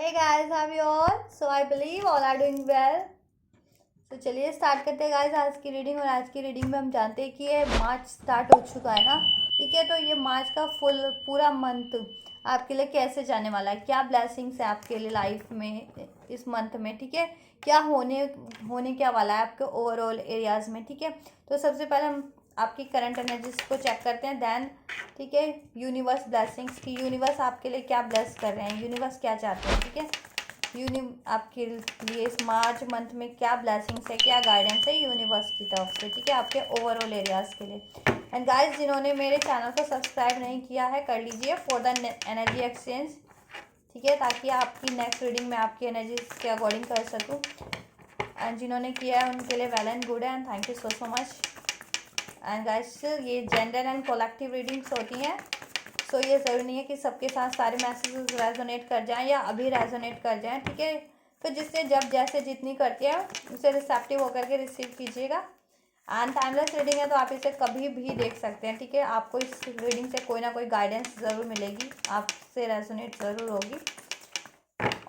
Hey guys, how are you all? So I believe all are doing well. तो चलिए start करते हैं guys आज की रीडिंग। और आज की रीडिंग में हम जानते हैं कि ये मार्च स्टार्ट हो चुका है ना। ठीक है, तो ये मार्च का पूरा मंथ आपके लिए कैसे जाने वाला है, क्या ब्लेसिंग्स है आपके लिए लाइफ में इस मंथ में। ठीक है, क्या होने क्या वाला है आपके ओवरऑल एरियाज में। ठीक है, तो सबसे पहले हम आपकी करंट एनर्जीज को चेक करते हैं देन। ठीक है, यूनिवर्स ब्लेसिंग्स की, यूनिवर्स आपके लिए क्या ब्लेस कर रहे हैं, यूनिवर्स क्या चाहते हैं। ठीक है, आपके लिए इस मार्च मंथ में क्या ब्लेसिंग्स है, क्या गाइडेंस है यूनिवर्स की तरफ से। ठीक है, आपके ओवरऑल एरियाज के लिए। एंड गाइस, जिन्होंने मेरे चैनल को सब्सक्राइब नहीं किया है कर लीजिए फॉर द एनर्जी एक्सचेंज। ठीक है, ताकि आपकी नेक्स्ट रीडिंग में आपकी एनर्जीज के अकॉर्डिंग कर सकूँ। एंड जिन्होंने किया है उनके लिए वेल एंड गुड है and thank you so much. And guys, ये जेंडर एंड कलेक्टिव रीडिंग्स होती हैं। सो ये ज़रूरी नहीं है कि सबके साथ सारे मैसेजेस रेजोनेट कर जाएं या अभी रेजोनेट कर जाएं। ठीक है, तो जिससे जब जैसे जितनी करती है उसे रिसेप्टिव होकर के रिसीव कीजिएगा। एंड टाइमलेस रीडिंग है तो आप इसे कभी भी देख सकते हैं। ठीक है, आपको इस रीडिंग से कोई ना कोई गाइडेंस ज़रूर मिलेगी, आपसे रेजोनेट ज़रूर होगी।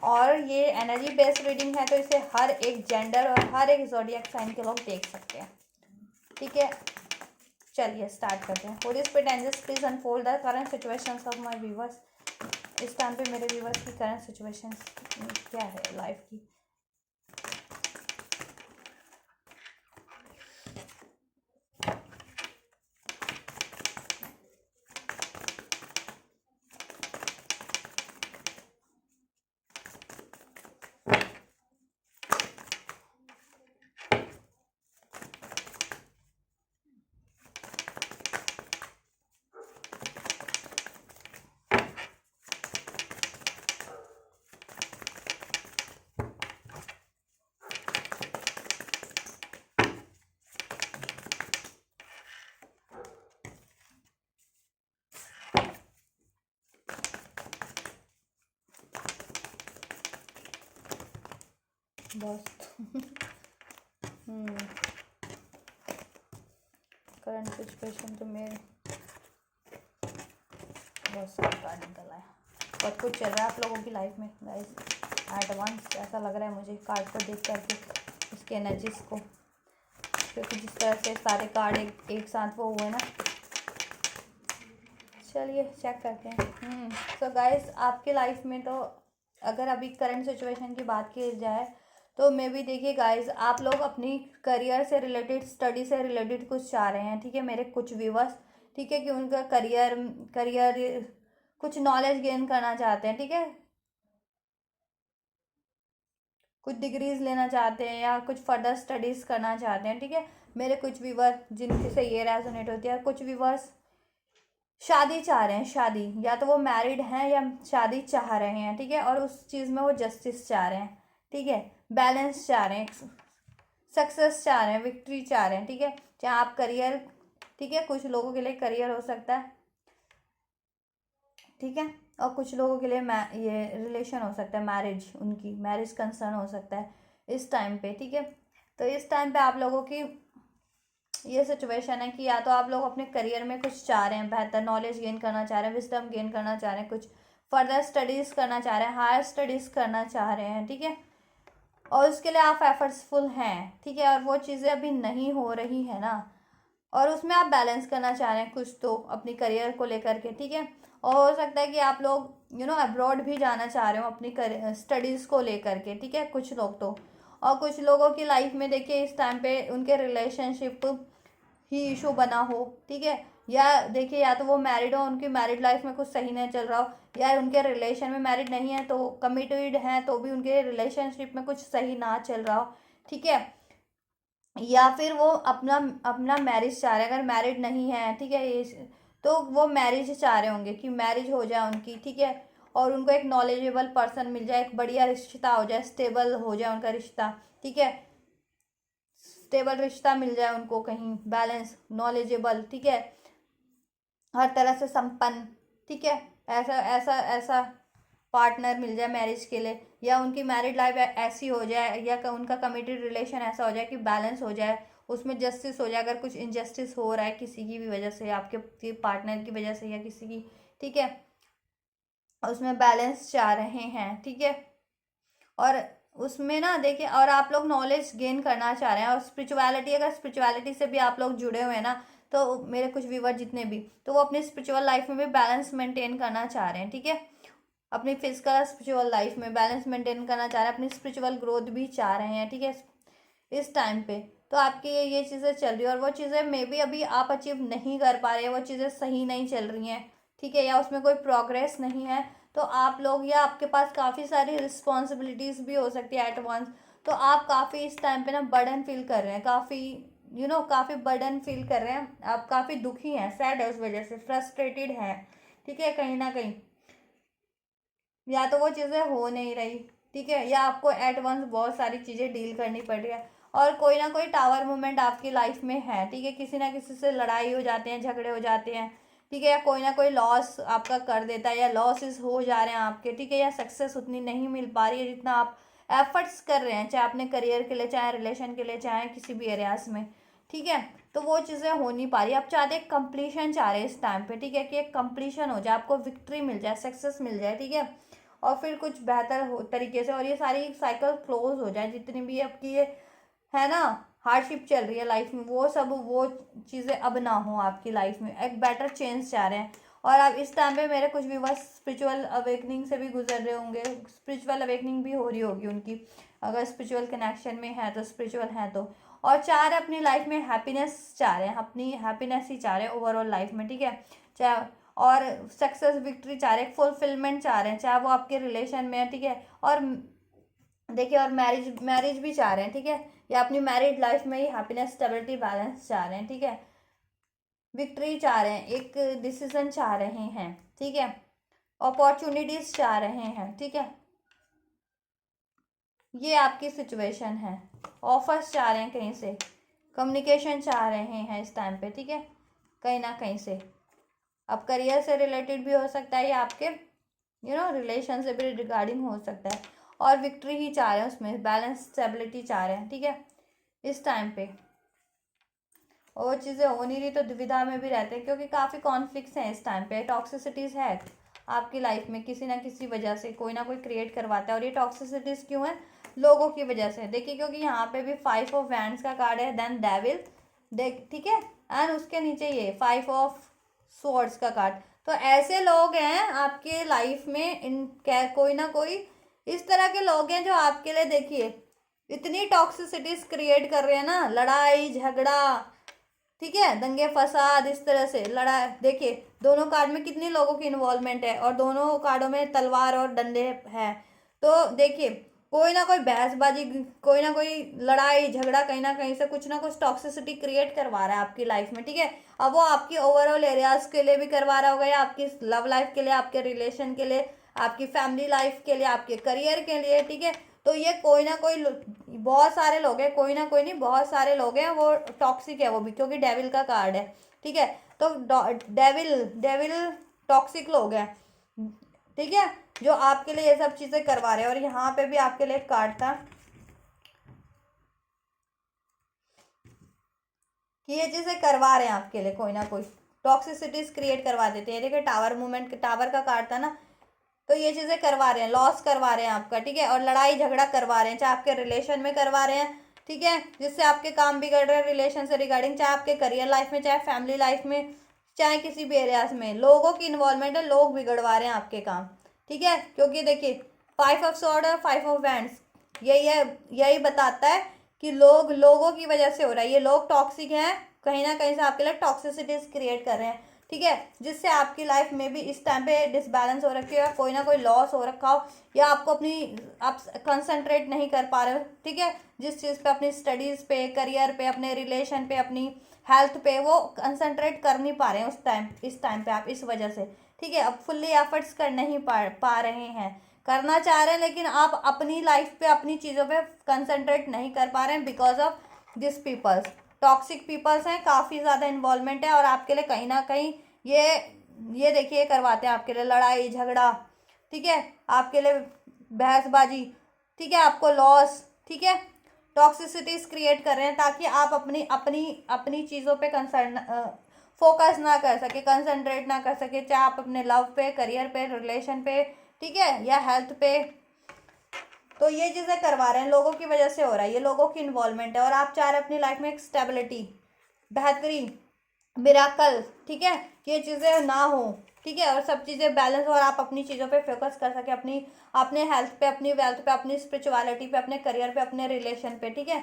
और ये एनर्जी बेस्ड रीडिंग है तो इसे हर एक जेंडर और हर एक ज़ोडिएक साइन के लोग देख सकते हैं। ठीक है, चलिए स्टार्ट करते हैं। For this angels please unfold the current situations of my viewers. इस टाइम पे मेरे व्यूवर्स की करंट सिचुएशंस क्या है लाइफ की। दोस्त करंट सिचुएशन तो मेरे बहुत सारा कार्ड निकल आया। बहुत कुछ चल रहा है आप लोगों की लाइफ में गाइस एट वंस, ऐसा लग रहा है मुझे कार्ड को देख करके, उसके एनर्जीज को, क्योंकि जिस तरह से सारे कार्ड एक साथ वो हुए ना। चलिए चेक करते हैं। सो गाइस, आपके लाइफ में तो अगर अभी करंट सिचुएशन की बात की जाए तो मे भी देखिए गाइस, आप लोग अपनी करियर से रिलेटेड, स्टडी से रिलेटेड कुछ चाह रहे हैं। ठीक है, मेरे कुछ व्यूवर्स। ठीक है, कि उनका करियर कुछ नॉलेज गेन करना चाहते हैं। ठीक है, कुछ डिग्रीज लेना चाहते हैं या कुछ फर्दर स्टडीज़ करना चाहते हैं। ठीक है, मेरे कुछ व्यूवर जिनसे ये रेजोनेट होती है। कुछ व्यूवर्स शादी चाह रहे हैं, शादी, या तो वो मैरिड हैं या शादी चाह रहे हैं। ठीक है, और उस चीज़ में वो जस्टिस चाह रहे हैं। ठीक है, बैलेंस चाह रहे हैं, सक्सेस चाह रहे हैं, विक्ट्री चाह रहे हैं। ठीक है, चाहे आप करियर, ठीक है, कुछ लोगों के लिए करियर हो सकता है। ठीक है, और कुछ लोगों के लिए ये रिलेशन हो सकता है, मैरिज, उनकी मैरिज कंसर्न हो सकता है इस टाइम पे। ठीक है, तो इस टाइम पे आप लोगों की ये सिचुएशन है कि या तो आप लोग अपने करियर में कुछ चाह रहे हैं, बेहतर नॉलेज गेन करना चाह रहे हैं, विजडम गेन करना चाह रहे हैं, कुछ फर्दर स्टडीज़ करना चाह रहे हैं, हायर स्टडीज़ करना चाह रहे हैं। ठीक है, और उसके लिए आप एफर्ट्सफुल हैं। ठीक है, और वो चीज़ें अभी नहीं हो रही है ना, और उसमें आप बैलेंस करना चाह रहे हैं कुछ तो अपनी करियर को लेकर के। ठीक है, और हो सकता है कि आप लोग अब्रॉड भी जाना चाह रहे हो अपनी स्टडीज़ को लेकर के। ठीक है, कुछ लोग तो, और कुछ लोगों की लाइफ में देखिए इस टाइम पे उनके रिलेशनशिप ही इशू बना हो। ठीक है, या देखिए या तो वो मैरिड हो, उनकी मैरिड लाइफ में कुछ सही नहीं चल रहा हो, या उनके रिलेशन में मैरिड नहीं है तो कमिटेड हैं तो भी उनके रिलेशनशिप में कुछ सही ना चल रहा हो। ठीक है, या फिर वो अपना अपना मैरिज चाह रहे हैं, अगर मैरिड नहीं है। ठीक है, ये तो वो मैरिज चाह रहे होंगे कि मैरिज हो जाए उनकी। ठीक है, और उनको एक नॉलेजेबल पर्सन मिल जाए, एक बढ़िया रिश्ता हो जाए, स्टेबल हो जाए उनका रिश्ता। ठीक है, स्टेबल रिश्ता मिल जाए उनको, कहीं बैलेंस, नॉलेजेबल। ठीक है, हर तरह से संपन्न। ठीक है, ऐसा ऐसा ऐसा पार्टनर मिल जाए मैरिज के लिए, या उनकी मैरिड लाइफ ऐसी हो जाए, या उनका कमिटेड रिलेशन ऐसा हो जाए कि बैलेंस हो जाए, उसमें जस्टिस हो जाए। अगर कुछ इनजस्टिस हो रहा है किसी की भी वजह से, आपके पार्टनर की वजह से या किसी की, ठीक है, उसमें बैलेंस चाह रहे हैं। ठीक है, और उसमें ना देखिए, और आप लोग नॉलेज गेन करना चाह रहे हैं, और स्पिरिचुअलिटी, अगर स्पिरिचुअलिटी से भी आप लोग जुड़े हुए हैं ना, तो मेरे कुछ व्यूवर जितने भी, तो वो अपनी स्पिरिचुअल लाइफ में भी बैलेंस मेंटेन करना चाह रहे हैं, ठीक है। अपनी फिजिकल स्पिरिचुअल लाइफ में बैलेंस मेंटेन करना चाह रहे हैं, अपनी स्पिरिचुअल ग्रोथ भी चाह रहे हैं, ठीक है, इस टाइम पे। तो आपकी ये चीज़ें चल रही है, और वो चीज़ें मे बी अभी आप अचीव नहीं कर पा रहे हैं, वो चीज़ें सही नहीं चल रही हैं, ठीक है, या उसमें कोई प्रोग्रेस नहीं है, तो आप लोग, या आपके पास काफ़ी सारी रिस्पॉन्सिबिलिटीज़ भी हो सकती है एट वंस, तो आप काफ़ी इस टाइम पे ना बर्डन फील कर रहे हैं, काफ़ी काफ़ी बर्डन फील कर रहे हैं, आप काफ़ी दुखी हैं, सैड है, उस वजह से फ्रस्ट्रेटेड हैं, ठीक है, कहीं ना कहीं, या तो वो चीज़ें हो नहीं रही, ठीक है, या आपको एट वंस बहुत सारी चीज़ें डील करनी पड़ रही है, और कोई ना कोई टावर मोमेंट आपकी लाइफ में है, ठीक है, किसी ना किसी से लड़ाई हो जाते हैं, झगड़े हो जाते हैं, ठीक है, या कोई ना कोई लॉस आपका कर देता है, या लॉसेस हो जा रहे हैं आपके, ठीक है, या सक्सेस उतनी नहीं मिल पा रही है जितना आप एफर्ट्स कर रहे हैं, चाहे अपने करियर के लिए, चाहे रिलेशन के लिए, चाहे किसी भी एरियाज में, ठीक है, तो वो चीज़ें हो नहीं पा रही। आप चाहते हैं कंप्लीशन चाह रहे हैं इस टाइम पे, ठीक है, कि एक कंप्लीशन हो जाए, आपको विक्ट्री मिल जाए, सक्सेस मिल जाए, ठीक है, और फिर कुछ बेहतर हो तरीके से, और ये सारी साइकिल क्लोज हो जाए, जितनी भी आपकी ये है ना हार्डशिप चल रही है लाइफ में, वो सब वो चीज़ें अब ना हो आपकी लाइफ में, एक बेटर चेंज चाह रहे हैं। और अब इस टाइम पे मेरे कुछ व्यूवर्स स्पिरिचुअल अवेकनिंग से भी गुजर रहे होंगे, स्पिरिचुअल अवेकनिंग भी हो रही होगी उनकी, अगर स्पिरिचुअल कनेक्शन में है तो, स्पिरिचुअल है तो, और चाह रहे अपनी लाइफ में हैप्पीनेस चाह रहे हैं, अपनी हैप्पीनेस ही चाह रहे हैं ओवरऑल लाइफ में, ठीक है, चाहे, और सक्सेस विक्ट्री चाह रहे हैं, फुलफिलमेंट चाह रहे हैं, चाहे वो आपके रिलेशन में है, ठीक है, और देखिए, और मैरिज मैरिज भी चाह रहे हैं, ठीक है, या अपनी मैरिड लाइफ में ही हैप्पीनेस, स्टेबिलिटी, बैलेंस चाह रहे हैं, ठीक है, विक्ट्री चाह रहे हैं, एक डिसीजन चाह रहे हैं, ठीक है, अपॉर्चुनिटीज चाह रहे हैं, ठीक है, ये आपकी सिचुएशन है, ऑफर्स चाह रहे हैं कहीं से, कम्युनिकेशन चाह रहे हैं इस टाइम पे, ठीक है, कहीं ना कहीं से, अब करियर से रिलेटेड भी हो सकता है, या आपके रिलेशन से भी रिगार्डिंग हो सकता है, और विक्ट्री ही चाह रहे हैं उसमें, बैलेंस स्टेबिलिटी चाह रहे हैं, ठीक है, इस टाइम पे, और वो चीज़ें हो नहीं रही तो दुविधा में भी रहते हैं, क्योंकि काफ़ी कॉन्फ्लिक्ट्स हैं इस टाइम पे, टॉक्सिसिटीज़ है आपकी लाइफ में, किसी ना किसी वजह से कोई ना कोई क्रिएट करवाता है, और ये टॉक्सिसिटीज़ क्यों है, लोगों की वजह से। देखिए, क्योंकि यहाँ पे भी 5 ऑफ वैंड्स का कार्ड है, देन डेविल, देख, ठीक है, एंड उसके नीचे ये 5 ऑफ स्वॉर्ड्स का कार्ड, तो ऐसे लोग हैं आपके लाइफ में, कोई ना कोई इस तरह के लोग हैं जो आपके लिए, देखिए, इतनी टॉक्सिसिटीज क्रिएट कर रहे हैं ना, लड़ाई झगड़ा, ठीक है, दंगे फसाद, इस तरह से लड़ा, देखिए दोनों कार्ड में कितनी लोगों की इन्वॉल्वमेंट है, और दोनों कार्डों में तलवार और डंडे हैं, तो देखिए कोई ना कोई बहसबाजी, कोई ना कोई लड़ाई झगड़ा, कहीं ना कुछ टॉक्सिसिटी क्रिएट करवा रहा है आपकी लाइफ में, ठीक है, अब वो आपकी ओवरऑल एरियाज के लिए भी करवा रहा होगा, या आपकी लव लाइफ के लिए, आपके रिलेशन के लिए, आपकी फैमिली लाइफ के लिए, आपके करियर के लिए, ठीक है, तो ये कोई ना कोई, बहुत सारे लोग हैं, कोई ना कोई नहीं, बहुत सारे लोग हैं, वो टॉक्सिक है वो भी, क्योंकि डेविल का कार्ड है, ठीक है, तो डेविल डेविल टॉक्सिक लोग हैं, ठीक है, जो आपके लिए ये सब चीज़ें करवा रहे हैं। और यहाँ पे भी आपके लिए एक कार्ड था कि ये चीज़ें करवा रहे हैं आपके लिए, कोई ना कोई टॉक्सिसिटीज क्रिएट करवा देते हैं, देखिए टावर मूवमेंट, टावर का कार्ड था ना, तो ये चीज़ें करवा रहे हैं, लॉस करवा रहे हैं आपका, ठीक है, और लड़ाई झगड़ा करवा रहे हैं, चाहे आपके रिलेशन में करवा रहे हैं, ठीक है, जिससे आपके काम बिगड़ रहे हैं रिलेशन से रिगार्डिंग, चाहे आपके करियर लाइफ में, चाहे फैमिली लाइफ में, चाहे किसी भी एरियाज में, लोगों की इन्वॉल्वमेंट है, लोग बिगड़वा रहे हैं आपके काम, ठीक है, क्योंकि देखिए 5 ऑफ स्वॉर्ड और 5 ऑफ वैंड्स, यही बताता है कि लोगों की वजह से हो रहा है, ये लोग टॉक्सिक हैं, कहीं ना कहीं से आपके लिए टॉक्सिसिटीज क्रिएट कर रहे हैं, ठीक है, जिससे आपकी लाइफ में भी इस टाइम पे डिसबैलेंस हो रखी है, कोई ना कोई लॉस हो रखा हो, या आपको आप कंसंट्रेट नहीं कर पा रहे हो, ठीक है, जिस चीज़ पे, अपनी स्टडीज़ पे, करियर पे, अपने रिलेशन पे, अपनी हेल्थ पे, वो कंसंट्रेट कर नहीं पा रहे हैं इस टाइम पे आप, इस वजह से, ठीक है, अब फुल्ली एफर्ट्स कर नहीं पा रहे हैं, करना चाह रहे हैं, लेकिन आप अपनी लाइफ पे, अपनी चीज़ों पे कंसंट्रेट नहीं कर पा रहे हैं, because of this peoples, toxic peoples हैं, काफ़ी ज़्यादा इन्वॉल्वमेंट है, और आपके लिए कहीं ना कहीं ये देखिए करवाते हैं आपके लिए लड़ाई झगड़ा, ठीक है, आपके लिए बहसबाजी, ठीक है, आपको लॉस, ठीक है, टॉक्सिसिटीज क्रिएट कर रहे हैं, ताकि आप अपनी अपनी अपनी चीज़ों पे कंसर्न फोकस ना कर सके, कंसंट्रेट ना कर सके, चाहे आप अपने लव पे, करियर पे, रिलेशन पे, ठीक है, या हेल्थ पे, तो ये चीज़ें करवा रहे हैं, लोगों की वजह से हो रहा है, ये लोगों की इन्वॉल्वमेंट है। और आप चाह रहे हैं अपनी लाइफ में एक स्टेबिलिटी, बेहतरी, मिराकल, ठीक है, ये चीज़ें ना हो, ठीक है, और सब चीज़ें बैलेंस, और आप अपनी चीज़ों पे फोकस कर सके, अपनी अपने हेल्थ पे, अपनी वेल्थ पे, अपनी स्पिरिचुअलिटी पे, अपने करियर पे, अपने रिलेशन पे, ठीक है।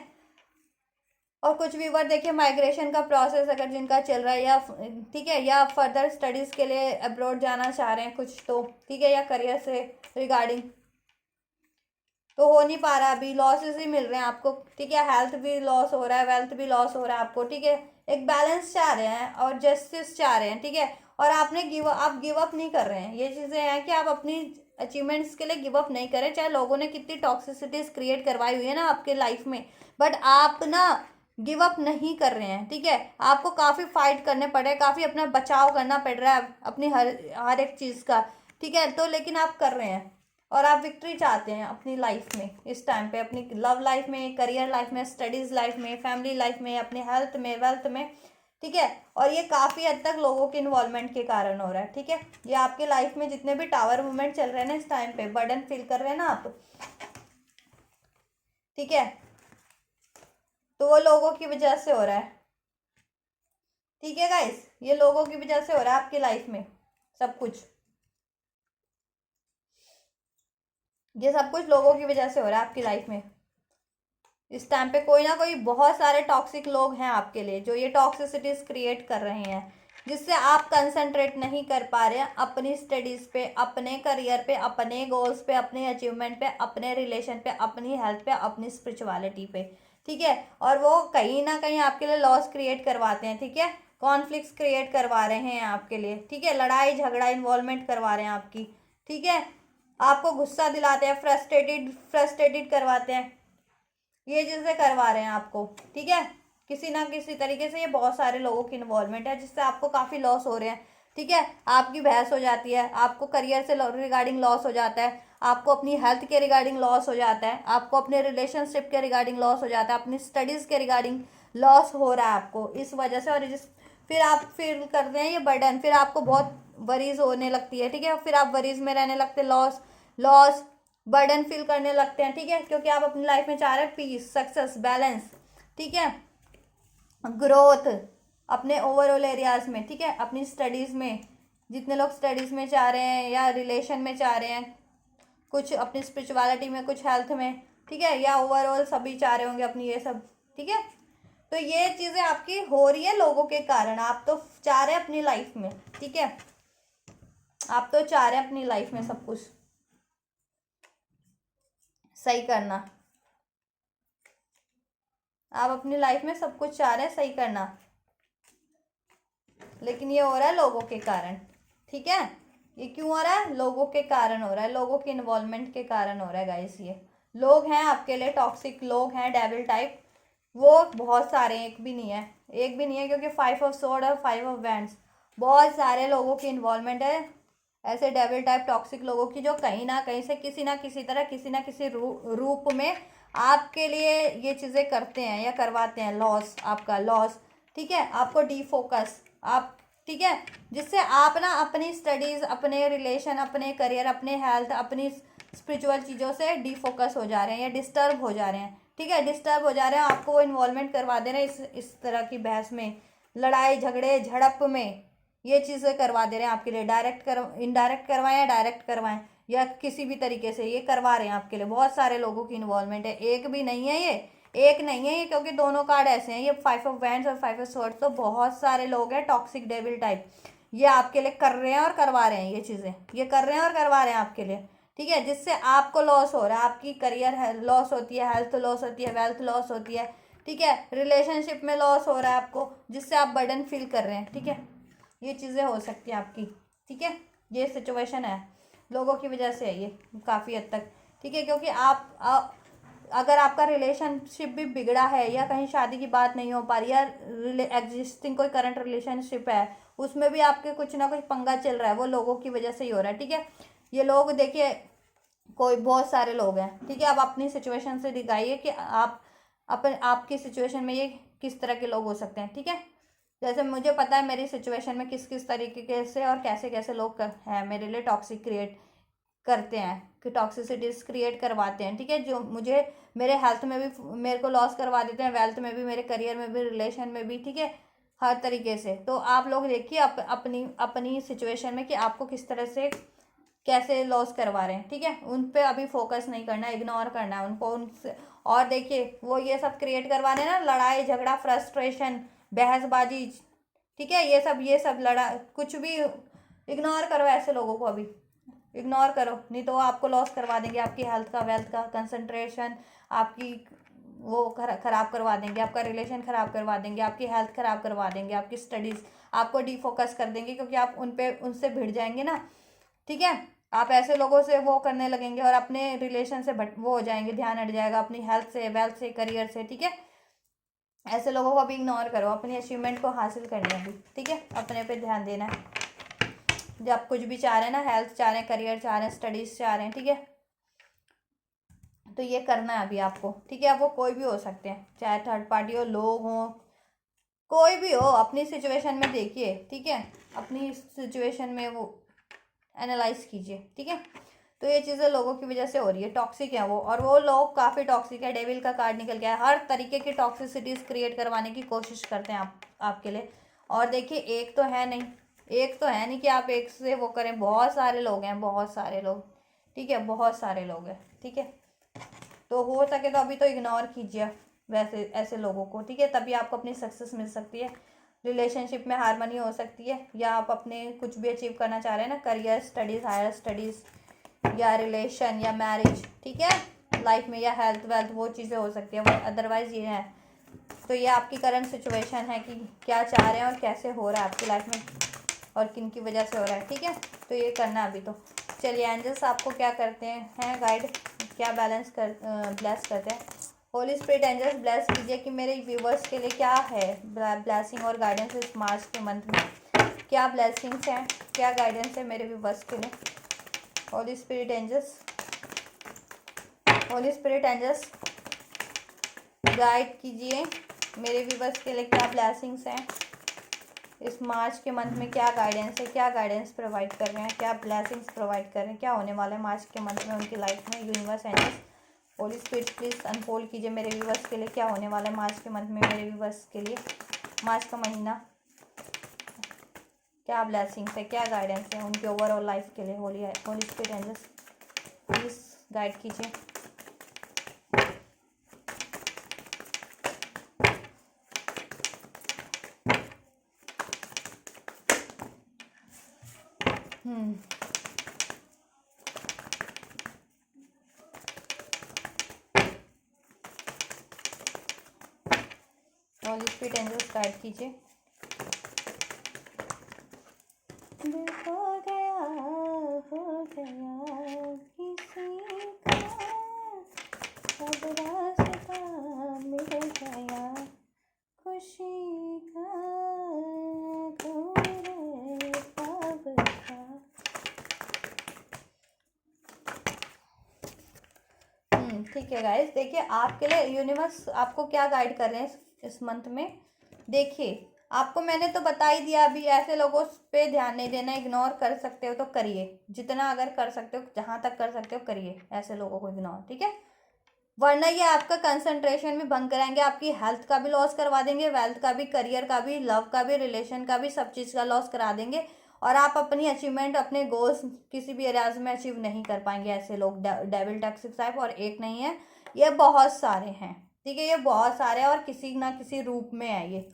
और कुछ व्यूवर देखिए माइग्रेशन का प्रोसेस अगर जिनका चल रहा है, या ठीक है, या फर्दर स्टडीज़ के लिए अब्रॉड जाना चाह रहे हैं कुछ, तो ठीक है, या करियर से रिगार्डिंग, तो हो नहीं पा रहा, अभी लॉसेस ही मिल रहे हैं आपको, ठीक है, हेल्थ भी लॉस हो रहा है, वेल्थ भी लॉस हो रहा है आपको, ठीक है। एक बैलेंस चाह रहे हैं और जस्टिस चाह रहे हैं, ठीक है। और आपने आप गिव अप नहीं कर रहे हैं, ये चीज़ें हैं कि आप अपनी अचीवमेंट्स के लिए गिव अप नहीं करें, चाहे लोगों ने कितनी टॉक्सिसिटीज क्रिएट करवाई हुई है ना आपके लाइफ में, बट आप ना गिव अप नहीं कर रहे हैं, ठीक है। आपको काफ़ी फाइट करने पड़ रहे हैं, काफ़ी अपना बचाव करना पड़ रहा है अपनी हर एक चीज़ का, ठीक है, तो लेकिन आप कर रहे हैं और आप विक्ट्री चाहते हैं अपनी लाइफ में इस टाइम पे, अपनी लव लाइफ में, करियर लाइफ में, स्टडीज़ लाइफ में, फैमिली लाइफ में, अपने हेल्थ में, वेल्थ में, ठीक है। और ये काफ़ी हद तक लोगों के इन्वॉल्वमेंट के कारण हो रहा है, ठीक है। ये आपके लाइफ में जितने भी टावर मूवमेंट चल रहे हैं ना इस टाइम पे, बर्डन फील कर रहे हैं ना आप, ठीक है, तो वो लोगों की वजह से हो रहा है, ठीक है गाइस, ये लोगों की वजह से हो रहा है आपकी लाइफ में सब कुछ, ये सब कुछ लोगों की वजह से हो रहा है आपकी लाइफ में इस टाइम पे। कोई ना कोई, बहुत सारे टॉक्सिक लोग हैं आपके लिए जो ये टॉक्सिसिटीज क्रिएट कर रहे हैं, जिससे आप कंसंट्रेट नहीं कर पा रहे हैं अपनी स्टडीज़ पे, अपने करियर पे, अपने गोल्स पे, अपने अचीवमेंट पे, अपने रिलेशन पे, अपनी हेल्थ पे, अपनी स्पिरिचुअलिटी पे, ठीक है। और वो कहीं ना कहीं आपके लिए लॉस क्रिएट करवाते हैं, ठीक है, कॉन्फ्लिक्ट्स क्रिएट करवा रहे हैं आपके लिए, ठीक है, लड़ाई झगड़ा इन्वॉल्वमेंट करवा रहे हैं आपकी, ठीक है, आपको गुस्सा दिलाते हैं, फ्रस्ट्रेटेड फ्रस्ट्रेटेड करवाते हैं, ये चीज़ें करवा रहे हैं आपको, ठीक है। किसी ना किसी तरीके से ये बहुत सारे लोगों की इन्वॉल्वमेंट है जिससे आपको काफ़ी लॉस हो रहे हैं, ठीक है। आपकी बहस हो जाती है, आपको करियर से रिगार्डिंग लॉस हो जाता है, आपको अपनी हेल्थ के रिगार्डिंग लॉस हो जाता है, आपको अपने रिलेशनशिप के रिगार्डिंग लॉस हो जाता है, अपनी स्टडीज़ के रिगार्डिंग लॉस हो रहा है आपको इस वजह से। और फिर आप फील करते हैं ये बर्डन, फिर आपको बहुत वरीज होने लगती है, ठीक है, फिर आप वरीज में रहने लगते, लॉस लॉस बर्डन फील करने लगते हैं, ठीक है, क्योंकि आप अपनी लाइफ में चाह रहे हैं पीस, सक्सेस, बैलेंस, ठीक है, ग्रोथ अपने ओवरऑल एरियाज में, ठीक है, अपनी स्टडीज़ में, जितने लोग स्टडीज़ में चाह रहे हैं या रिलेशन में चाह रहे हैं, कुछ अपनी स्पिरिचुअलिटी में, कुछ हेल्थ में, ठीक है, या ओवरऑल सभी चाह रहे होंगे अपनी ये सब, ठीक है। तो ये चीज़ें आपकी हो रही है लोगों के कारण, आप तो चाह रहे हैं अपनी लाइफ में, ठीक है, आप तो चाह रहे हैं अपनी लाइफ में सब कुछ सही करना, आप अपनी लाइफ में सब कुछ चाह रहे हैं सही करना, लेकिन ये हो रहा है लोगों के कारण, ठीक है। ये क्यों हो रहा है? लोगों के कारण हो रहा है, लोगों के इन्वॉल्वमेंट के कारण हो रहा है गाइस। ये लोग हैं आपके लिए टॉक्सिक, लोग हैं डेविल टाइप, वो बहुत सारे हैं, एक भी नहीं है, एक भी नहीं है, क्योंकि 5 ऑफ स्वॉर्ड और 5 ऑफ वैंड्स, बहुत सारे लोगों की इन्वॉल्वमेंट है ऐसे डेविल टाइप टॉक्सिक लोगों की, जो कहीं ना कहीं से किसी ना किसी तरह, किसी ना किसी रूप में आपके लिए ये चीज़ें करते हैं या करवाते हैं, लॉस, आपका लॉस, ठीक है, आपको डीफोकस, आप, ठीक है, जिससे आप ना अपनी स्टडीज़, अपने रिलेशन, अपने करियर, अपने हेल्थ, अपनी स्पिरिचुअल चीज़ों से डीफोकस हो जा रहे हैं या डिस्टर्ब हो जा रहे हैं, ठीक है, डिस्टर्ब हो जा रहे हैं, आपको वो इन्वॉल्वमेंट करवा दे रहे हैं इस तरह की बहस में, लड़ाई झगड़े झड़प में, ये चीज़ें करवा दे रहे हैं आपके लिए, इनडायरेक्ट करवाएं या डायरेक्ट करवाएं या किसी भी तरीके से ये करवा रहे हैं आपके लिए। बहुत सारे लोगों की इन्वॉल्वमेंट है, एक भी नहीं है ये, एक नहीं है ये, क्योंकि दोनों कार्ड ऐसे हैं, ये 5 ऑफ वैंड्स और 5 ऑफ स्वॉर्ड्स, तो बहुत सारे लोग हैं टॉक्सिक डेविल टाइप, ये आपके लिए कर रहे हैं और करवा रहे हैं, ये चीज़ें ये कर रहे हैं और करवा रहे हैं आपके लिए, ठीक है, जिससे आपको लॉस हो रहा है, आपकी करियर लॉस होती है, हेल्थ लॉस होती है, वेल्थ लॉस होती है, ठीक है, रिलेशनशिप में लॉस हो रहा है आपको, जिससे आप बर्डन फील कर रहे हैं, ठीक है, ये चीज़ें हो सकती हैं आपकी, ठीक है, ये सिचुएशन है, लोगों की वजह से है ये काफ़ी हद तक, ठीक है, क्योंकि अगर आपका रिलेशनशिप भी बिगड़ा है या कहीं शादी की बात नहीं हो पा रही, या एग्जिस्टिंग कोई करंट रिलेशनशिप है उसमें भी आपके कुछ ना कुछ पंगा चल रहा है, वो लोगों की वजह से ही हो रहा है, ठीक है। ये लोग देखिए, कोई बहुत सारे लोग हैं, ठीक है, आप अपनी सिचुएशन से दिखाइए कि आप आपकी सिचुएशन में ये किस तरह के लोग हो सकते हैं, ठीक है। जैसे मुझे पता है मेरी सिचुएशन में किस किस तरीके से और कैसे कैसे लोग हैं मेरे लिए टॉक्सिक क्रिएट करते हैं, कि टॉक्सिसिटीज क्रिएट करवाते हैं, ठीक है, जो मुझे मेरे हेल्थ में भी मेरे को लॉस करवा देते हैं, वेल्थ में भी, मेरे करियर में भी, रिलेशन में भी, ठीक है, हर तरीके से। तो आप लोग देखिए अपनी अपनी सिचुएशन में कि आपको किस तरह से कैसे लॉस करवा रहे हैं, ठीक है, उन पे अभी फोकस नहीं करना, इग्नोर करना है उनको, उनसे। और देखिए वो ये सब क्रिएट करवा रहे हैं ना, लड़ाई झगड़ा, फ्रस्ट्रेशन, बहसबाजी, ठीक है, ये सब लड़ा कुछ भी इग्नोर करो ऐसे लोगों को, अभी इग्नोर करो, नहीं तो वो आपको लॉस करवा देंगे, आपकी हेल्थ का, वेल्थ का, कंसंट्रेशन, आपकी वो खराब करवा देंगे, आपका रिलेशन खराब करवा देंगे, आपकी हेल्थ खराब करवा देंगे, आपकी स्टडीज़, आपको डिफोकस कर देंगे, क्योंकि आप उनसे भिड़ जाएंगे ना, ठीक है, आप ऐसे लोगों से वो करने लगेंगे और अपने रिलेशन से वो हो जाएंगे, ध्यान हट जाएगा अपनी हेल्थ से, वेल्थ से, करियर से, ठीक है। ऐसे लोगों को अभी इग्नोर करो, अपनी अचीवमेंट को हासिल करनी है अभी, ठीक है, अपने पे ध्यान देना है। जब आप कुछ भी चाह रहे हैं ना, हेल्थ चाह रहे हैं, करियर चाह रहे हैं, स्टडीज चाह रहे हैं, ठीक है, तो ये करना है अभी आपको, ठीक है। अब वो कोई भी हो सकते हैं, चाहे थर्ड पार्टी हो, लोग हों, कोई भी हो, अपनी सिचुएशन में देखिए, ठीक है, अपनी सिचुएशन में वो एनालाइज कीजिए, ठीक है। तो ये चीज़ें लोगों की वजह से हो रही है, टॉक्सिक है वो, और वो लोग काफ़ी टॉक्सिक है, डेविल का कार्ड निकल गया है, हर तरीके की टॉक्सिसिटीज़ क्रिएट करवाने की कोशिश करते हैं आपके लिए। और देखिए एक तो है नहीं, एक तो है नहीं कि आप एक से वो करें, बहुत सारे लोग हैं, बहुत सारे लोग, ठीक है, बहुत सारे लोग हैं, ठीक है। तो हो सके तो अभी तो इग्नोर कीजिए वैसे ऐसे लोगों को, ठीक है, तभी आपको अपनी सक्सेस मिल सकती है, रिलेशनशिप में हारमोनी हो सकती है, या आप अपने कुछ भी अचीव करना चाह रहे हैं ना, करियर, स्टडीज़, हायर स्टडीज़, या रिलेशन, या मैरिज, ठीक है, लाइफ में, या हेल्थ वेल्थ, वो चीज़ें हो सकती है। अदरवाइज़ ये है, तो ये आपकी करंट सिचुएशन है कि क्या चाह रहे हैं और कैसे हो रहा है आपकी लाइफ में, और किन की वजह से हो रहा है, ठीक है। तो ये करना अभी तो। चलिए एंजल्स आपको क्या करते हैं गाइड, क्या ब्लेस करते हैं। होली स्पिरिट एंजल्स ब्लेस कीजिए कि मेरे व्यूवर्स के लिए क्या है ब्लेसिंग और गाइडेंस इस मार्च के मंथ में, क्या ब्लेसिंग्स हैं, क्या गाइडेंस है मेरे व्यूवर्स के लिए। Holy spirit angels, holy spirit angels guide कीजिए मेरे व्यूवर्स के लिए, क्या ब्लेसिंग्स हैं इस मार्च के मंथ में, क्या गाइडेंस है, क्या गाइडेंस प्रोवाइड कर रहे हैं, क्या ब्लेसिंग्स प्रोवाइड कर रहे हैं, क्या होने वाला है मार्च के मंथ में उनकी लाइफ में। Universe angels holy spirit please unfold कीजिए मेरे व्यूवर्स के लिए, क्या होने वाला है मार्च के मंथ में मेरे व्यूवर्स के लिए, मार्च का महीना, क्या ब्लेसिंग्स है, क्या गाइडेंस है उनके ओवरऑल लाइफ के लिए। Holy spirit angels please guide कीजिए। होली स्पिरिट एंजल्स गाइड कीजिए। दिल हो गया किसी का, अब रास्ता मिल गया खुशी का, घूरे ख्वाब का। ठीक है गाइस, देखिए आपके लिए यूनिवर्स आपको क्या गाइड कर रहे हैं इस मंथ में। देखिए आपको मैंने तो बता ही दिया, अभी ऐसे लोगों पे ध्यान नहीं देना, इग्नोर कर सकते हो तो करिए, जितना अगर कर सकते हो, जहाँ तक कर सकते हो करिए ऐसे लोगों को इग्नोर, ठीक है, वरना ये आपका कंसंट्रेशन भी भंग कराएंगे, आपकी हेल्थ का भी लॉस करवा देंगे, वेल्थ का भी, करियर का भी, लव का भी, रिलेशन का भी, सब चीज़ का लॉस करा देंगे, और आप अपनी अचीवमेंट, अपने गोल्स किसी भी एरियाज में अचीव नहीं कर पाएंगे ऐसे लोग, डेविल टॉक्सिक टाइप। और एक नहीं है, ये बहुत सारे हैं, ठीक है, ये बहुत सारे हैं और किसी ना किसी रूप में है ये,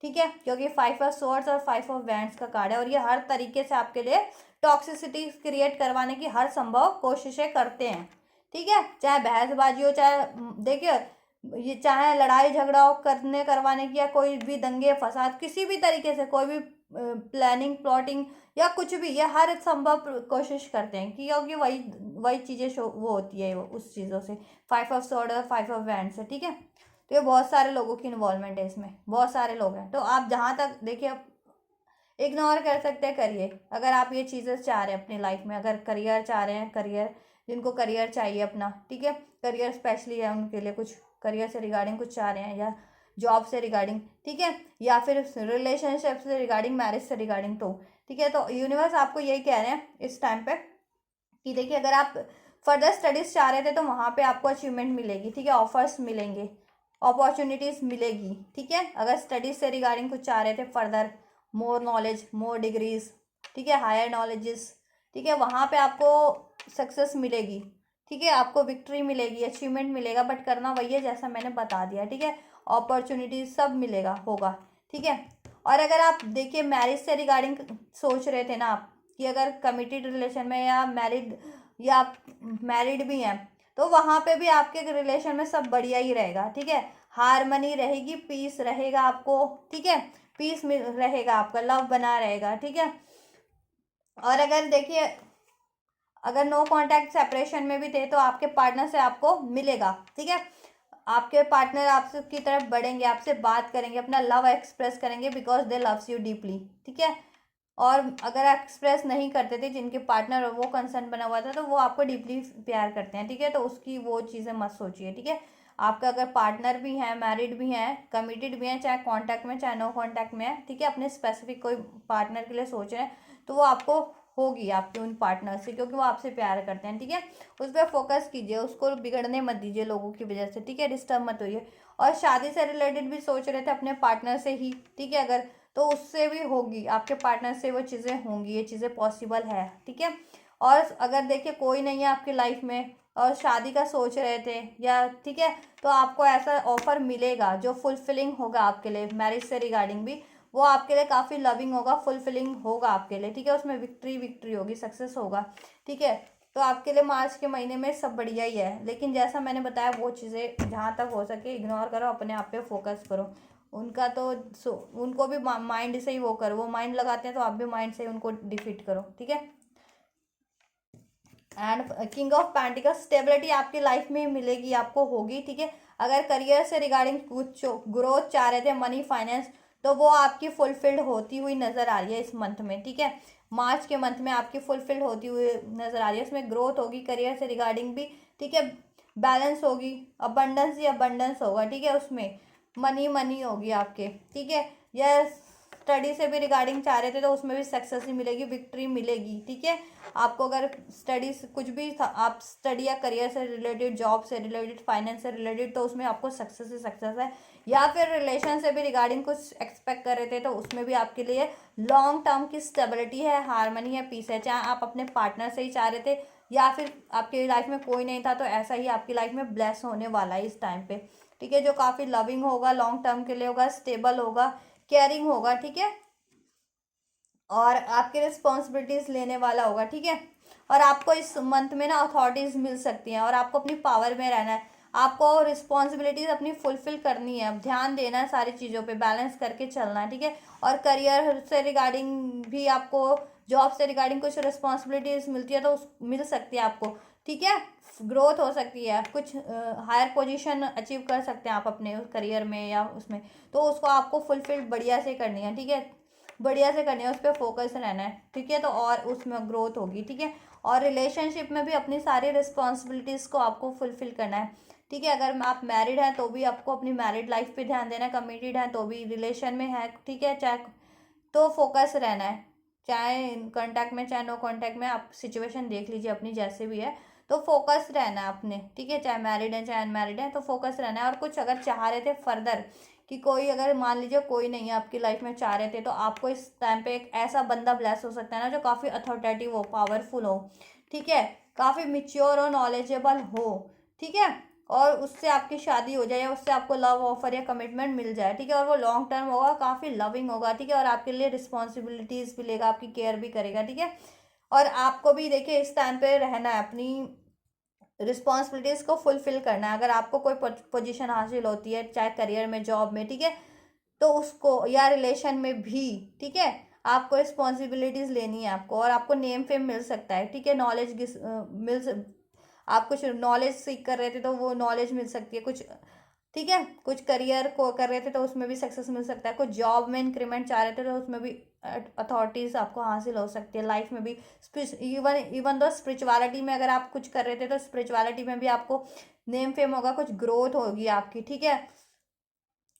ठीक है, क्योंकि 5 ऑफ स्वॉर्ड्स और 5 ऑफ वैंड्स का कार्ड है, और ये हर तरीके से आपके लिए टॉक्सिसिटी क्रिएट करवाने की हर संभव कोशिशें करते हैं, ठीक है, चाहे बहसबाजी हो, चाहे देखिए ये चाहे लड़ाई झगड़ा हो करवाने की, या कोई भी दंगे फसाद, किसी भी तरीके से कोई भी प्लानिंग प्लॉटिंग या कुछ भी, ये हर संभव कोशिश करते हैं, क्योंकि वही वही चीज़ें वो होती है उस चीज़ों से, 5 ऑफ स्वॉर्ड और 5 ऑफ वैंड से, ठीक है। तो ये बहुत सारे लोगों की इन्वॉल्वमेंट है इसमें, बहुत सारे लोग हैं, तो आप जहाँ तक देखिए इग्नोर कर सकते हैं करिए, अगर आप ये चीज़ें चाह रहे हैं अपनी लाइफ में, अगर करियर चाह रहे हैं, करियर जिनको करियर चाहिए अपना, ठीक है, करियर स्पेशली है उनके लिए, कुछ करियर से रिगार्डिंग कुछ चाह रहे हैं, या जॉब से रिगार्डिंग, ठीक है, या फिर रिलेशनशिप से रिगार्डिंग, मैरिज से रिगार्डिंग, तो ठीक है, तो यूनिवर्स आपको यही कह रहे हैं इस टाइम पे कि देखिए अगर आप फर्दर स्टडीज़ चाह रहे थे तो वहाँ पे आपको अचीवमेंट मिलेगी, ठीक है, ऑफर्स मिलेंगे, अपॉर्चुनिटीज़ मिलेगी, ठीक है। अगर स्टडीज़ से रिगार्डिंग कुछ चाह रहे थे फर्दर, मोर नॉलेज, मोर डिग्रीज, ठीक है, हायर नॉलेजेस, ठीक है, वहाँ पे आपको सक्सेस मिलेगी, ठीक है, आपको विक्ट्री मिलेगी, अचीवमेंट मिलेगा, बट करना वही है जैसा मैंने बता दिया, ठीक है। अपॉर्चुनिटीज सब मिलेगा, होगा, ठीक है। और अगर आप देखिए मैरिज से रिगार्डिंग सोच रहे थे ना आप कि अगर कमिटेड रिलेशन में या मैरिड, या आप मैरिड भी हैं, तो वहाँ पे भी आपके रिलेशन में सब बढ़िया ही रहेगा, ठीक है। हारमनी रहेगी, पीस रहेगा आपको, ठीक है, पीस रहेगा, आपका लव बना रहेगा, ठीक है। और अगर देखिए अगर नो कांटेक्ट सेपरेशन में भी थे तो आपके पार्टनर से आपको मिलेगा, ठीक है। आपके पार्टनर आपसे की तरफ बढ़ेंगे, आपसे बात करेंगे, अपना लव एक्सप्रेस करेंगे because they loves you deeply, ठीक है। और अगर एक्सप्रेस नहीं करते थे, जिनके पार्टनर वो कंसर्न बना हुआ था, तो वो आपको डीपली प्यार करते हैं, ठीक है। तो उसकी वो चीज़ें मत सोचिए, ठीक है। आपका अगर पार्टनर भी है, मैरिड भी हैं, कमिटेड भी हैं, चाहे कांटेक्ट में चाहे नो कांटेक्ट में है, ठीक है, अपने स्पेसिफिक कोई पार्टनर के लिए सोच रहे हैं, तो वो आपको होगी आपके उन पार्टनर से, क्योंकि वो आपसे प्यार करते हैं, ठीक है। उस पर फोकस कीजिए, उसको बिगड़ने मत दीजिए लोगों की वजह से, ठीक है, डिस्टर्ब मत होइए। और शादी से रिलेटेड भी सोच रहे थे अपने पार्टनर से ही, ठीक है, अगर तो उससे भी होगी, आपके पार्टनर से वो चीज़ें होंगी, ये चीज़ें पॉसिबल है, ठीक है। और अगर देखिए कोई नहीं है आपकी लाइफ में और शादी का सोच रहे थे या, ठीक है, तो आपको ऐसा ऑफर मिलेगा जो फुलफिलिंग होगा आपके लिए, मैरिज से रिगार्डिंग भी वो आपके लिए काफ़ी लविंग होगा, फुलफिलिंग होगा आपके लिए, ठीक है, उसमें विक्ट्री विक्ट्री होगी, सक्सेस होगा, ठीक है। तो आपके लिए मार्च के महीने में सब बढ़िया ही है, लेकिन जैसा मैंने बताया वो चीज़ें जहाँ तक हो सके इग्नोर करो, अपने आप पे फोकस करो। उनका तो उनको भी माइंड से ही वो करो, वो माइंड लगाते हैं तो आप भी माइंड से ही उनको डिफीट करो, ठीक है। And king of pentacles, stability आपकी लाइफ में मिलेगी, आपको होगी, ठीक है। अगर करियर से रिगार्डिंग कुछ ग्रोथ चाह रहे थे, मनी फाइनेंस, तो वो आपकी फुलफिल्ड होती हुई नजर आ रही है इस मंथ में, ठीक है। मार्च के मंथ में आपकी फुलफिल्ड होती हुई नजर आ रही है, उसमें ग्रोथ होगी करियर से रिगार्डिंग भी, ठीक है। बैलेंस होगी, अबंडेंस ही अबंडेंस होगा, ठीक है, उसमें मनी मनी होगी आपके, ठीक है। यस, स्टडी से भी रिगार्डिंग चाह रहे थे तो उसमें भी सक्सेस ही मिलेगी, विक्ट्री मिलेगी, ठीक है। आपको अगर स्टडीज कुछ भी था, आप स्टडी या करियर से रिलेटेड, जॉब से रिलेटेड, फाइनेंस से रिलेटेड, तो उसमें आपको सक्सेस ही सक्सेस है। या फिर रिलेशन से भी रिगार्डिंग कुछ एक्सपेक्ट कर रहे थे तो उसमें भी आपके लिए लॉन्ग टर्म की स्टेबिलिटी है, हारमनी है, पीस है। चाहे आप अपने पार्टनर से ही चाह रहे थे या फिर आपकी लाइफ में कोई नहीं था, तो ऐसा ही आपकी लाइफ में ब्लेस होने वाला है इस टाइम पे, ठीक है, जो काफ़ी लविंग होगा, लॉन्ग टर्म के लिए होगा, स्टेबल होगा, केयरिंग होगा, ठीक है, और आपकी रिस्पॉन्सिबिलिटीज लेने वाला होगा, ठीक है। और आपको इस मंथ में ना अथॉरिटीज मिल सकती हैं और आपको अपनी पावर में रहना है, आपको रिस्पॉन्सिबिलिटीज अपनी फुलफिल करनी है, अब ध्यान देना है सारी चीज़ों पे, बैलेंस करके चलना है, ठीक है। और करियर से रिगार्डिंग भी आपको, जॉब से रिगार्डिंग कुछ रिस्पॉन्सिबिलिटीज मिलती है तो मिल सकती है आपको, ठीक है। ग्रोथ हो सकती है, कुछ हायर पोजीशन अचीव कर सकते हैं आप अपने करियर में या उसमें, तो उसको आपको फुलफिल बढ़िया से करनी है, ठीक है, बढ़िया से करनी है, उस पर फोकस रहना है, ठीक है। तो और उसमें ग्रोथ होगी, ठीक है। और रिलेशनशिप में भी अपनी सारी रिस्पॉन्सिबिलिटीज़ को आपको फुलफिल करना है, ठीक है। अगर आप मैरिड हैं तो भी आपको अपनी मैरिड लाइफ पे ध्यान देना है, कमिटेड हैं तो भी, रिलेशन में है, ठीक है, चाहे तो फोकस रहना है, चाहे कांटेक्ट में चाहे नो कांटेक्ट में, आप सिचुएशन देख लीजिए अपनी जैसे भी है, तो फोकस रहना है अपने, ठीक है, चाहे मैरिड है चाहे अनमैरिड है, तो फोकस रहना है। और कुछ अगर चाह रहे थे फर्दर कि कोई अगर मान लीजिए कोई नहीं है आपकी लाइफ में चाह रहे थे, तो आपको इस टाइम पे एक ऐसा बंदा ब्लेस हो सकता है ना जो काफ़ी अथॉरिटेटिव हो, पावरफुल हो, ठीक है, काफ़ी मिच्योर हो, नॉलेजेबल हो, ठीक है। और उससे आपकी शादी हो जाए या उससे आपको लव ऑफर या कमिटमेंट मिल जाए, ठीक है, और वो लॉन्ग टर्म होगा, काफ़ी लविंग होगा, ठीक है, और आपके लिए रिस्पॉन्सिबिलिटीज़ भी लेगा, आपकी केयर भी करेगा, ठीक है। और आपको भी देखिए इस टाइम पे रहना है, अपनी रिस्पॉन्सिबिलिटीज़ को फुलफिल करना है। अगर आपको कोई पोजीशन हासिल होती है, चाहे करियर में, जॉब में, ठीक है, तो उसको, या रिलेशन में भी, ठीक है, आपको रिस्पॉन्सिबिलिटीज़ लेनी है आपको, और आपको नेम फेम मिल सकता है, ठीक है, नॉलेज आप कुछ नॉलेज सीख कर रहे थे तो वो नॉलेज मिल सकती है कुछ, ठीक है, कुछ करियर को कर रहे थे तो उसमें भी सक्सेस मिल सकता है, कुछ जॉब में इंक्रीमेंट चाह रहे थे तो उसमें भी अथॉरिटीज़ आपको हासिल हो सकती है, लाइफ में भी। इवन इवन दो स्पिरिचुअलिटी में अगर आप कुछ कर रहे थे तो स्पिरिचुअलिटी में भी आपको नेम फेम होगा, कुछ ग्रोथ होगी आपकी, ठीक है।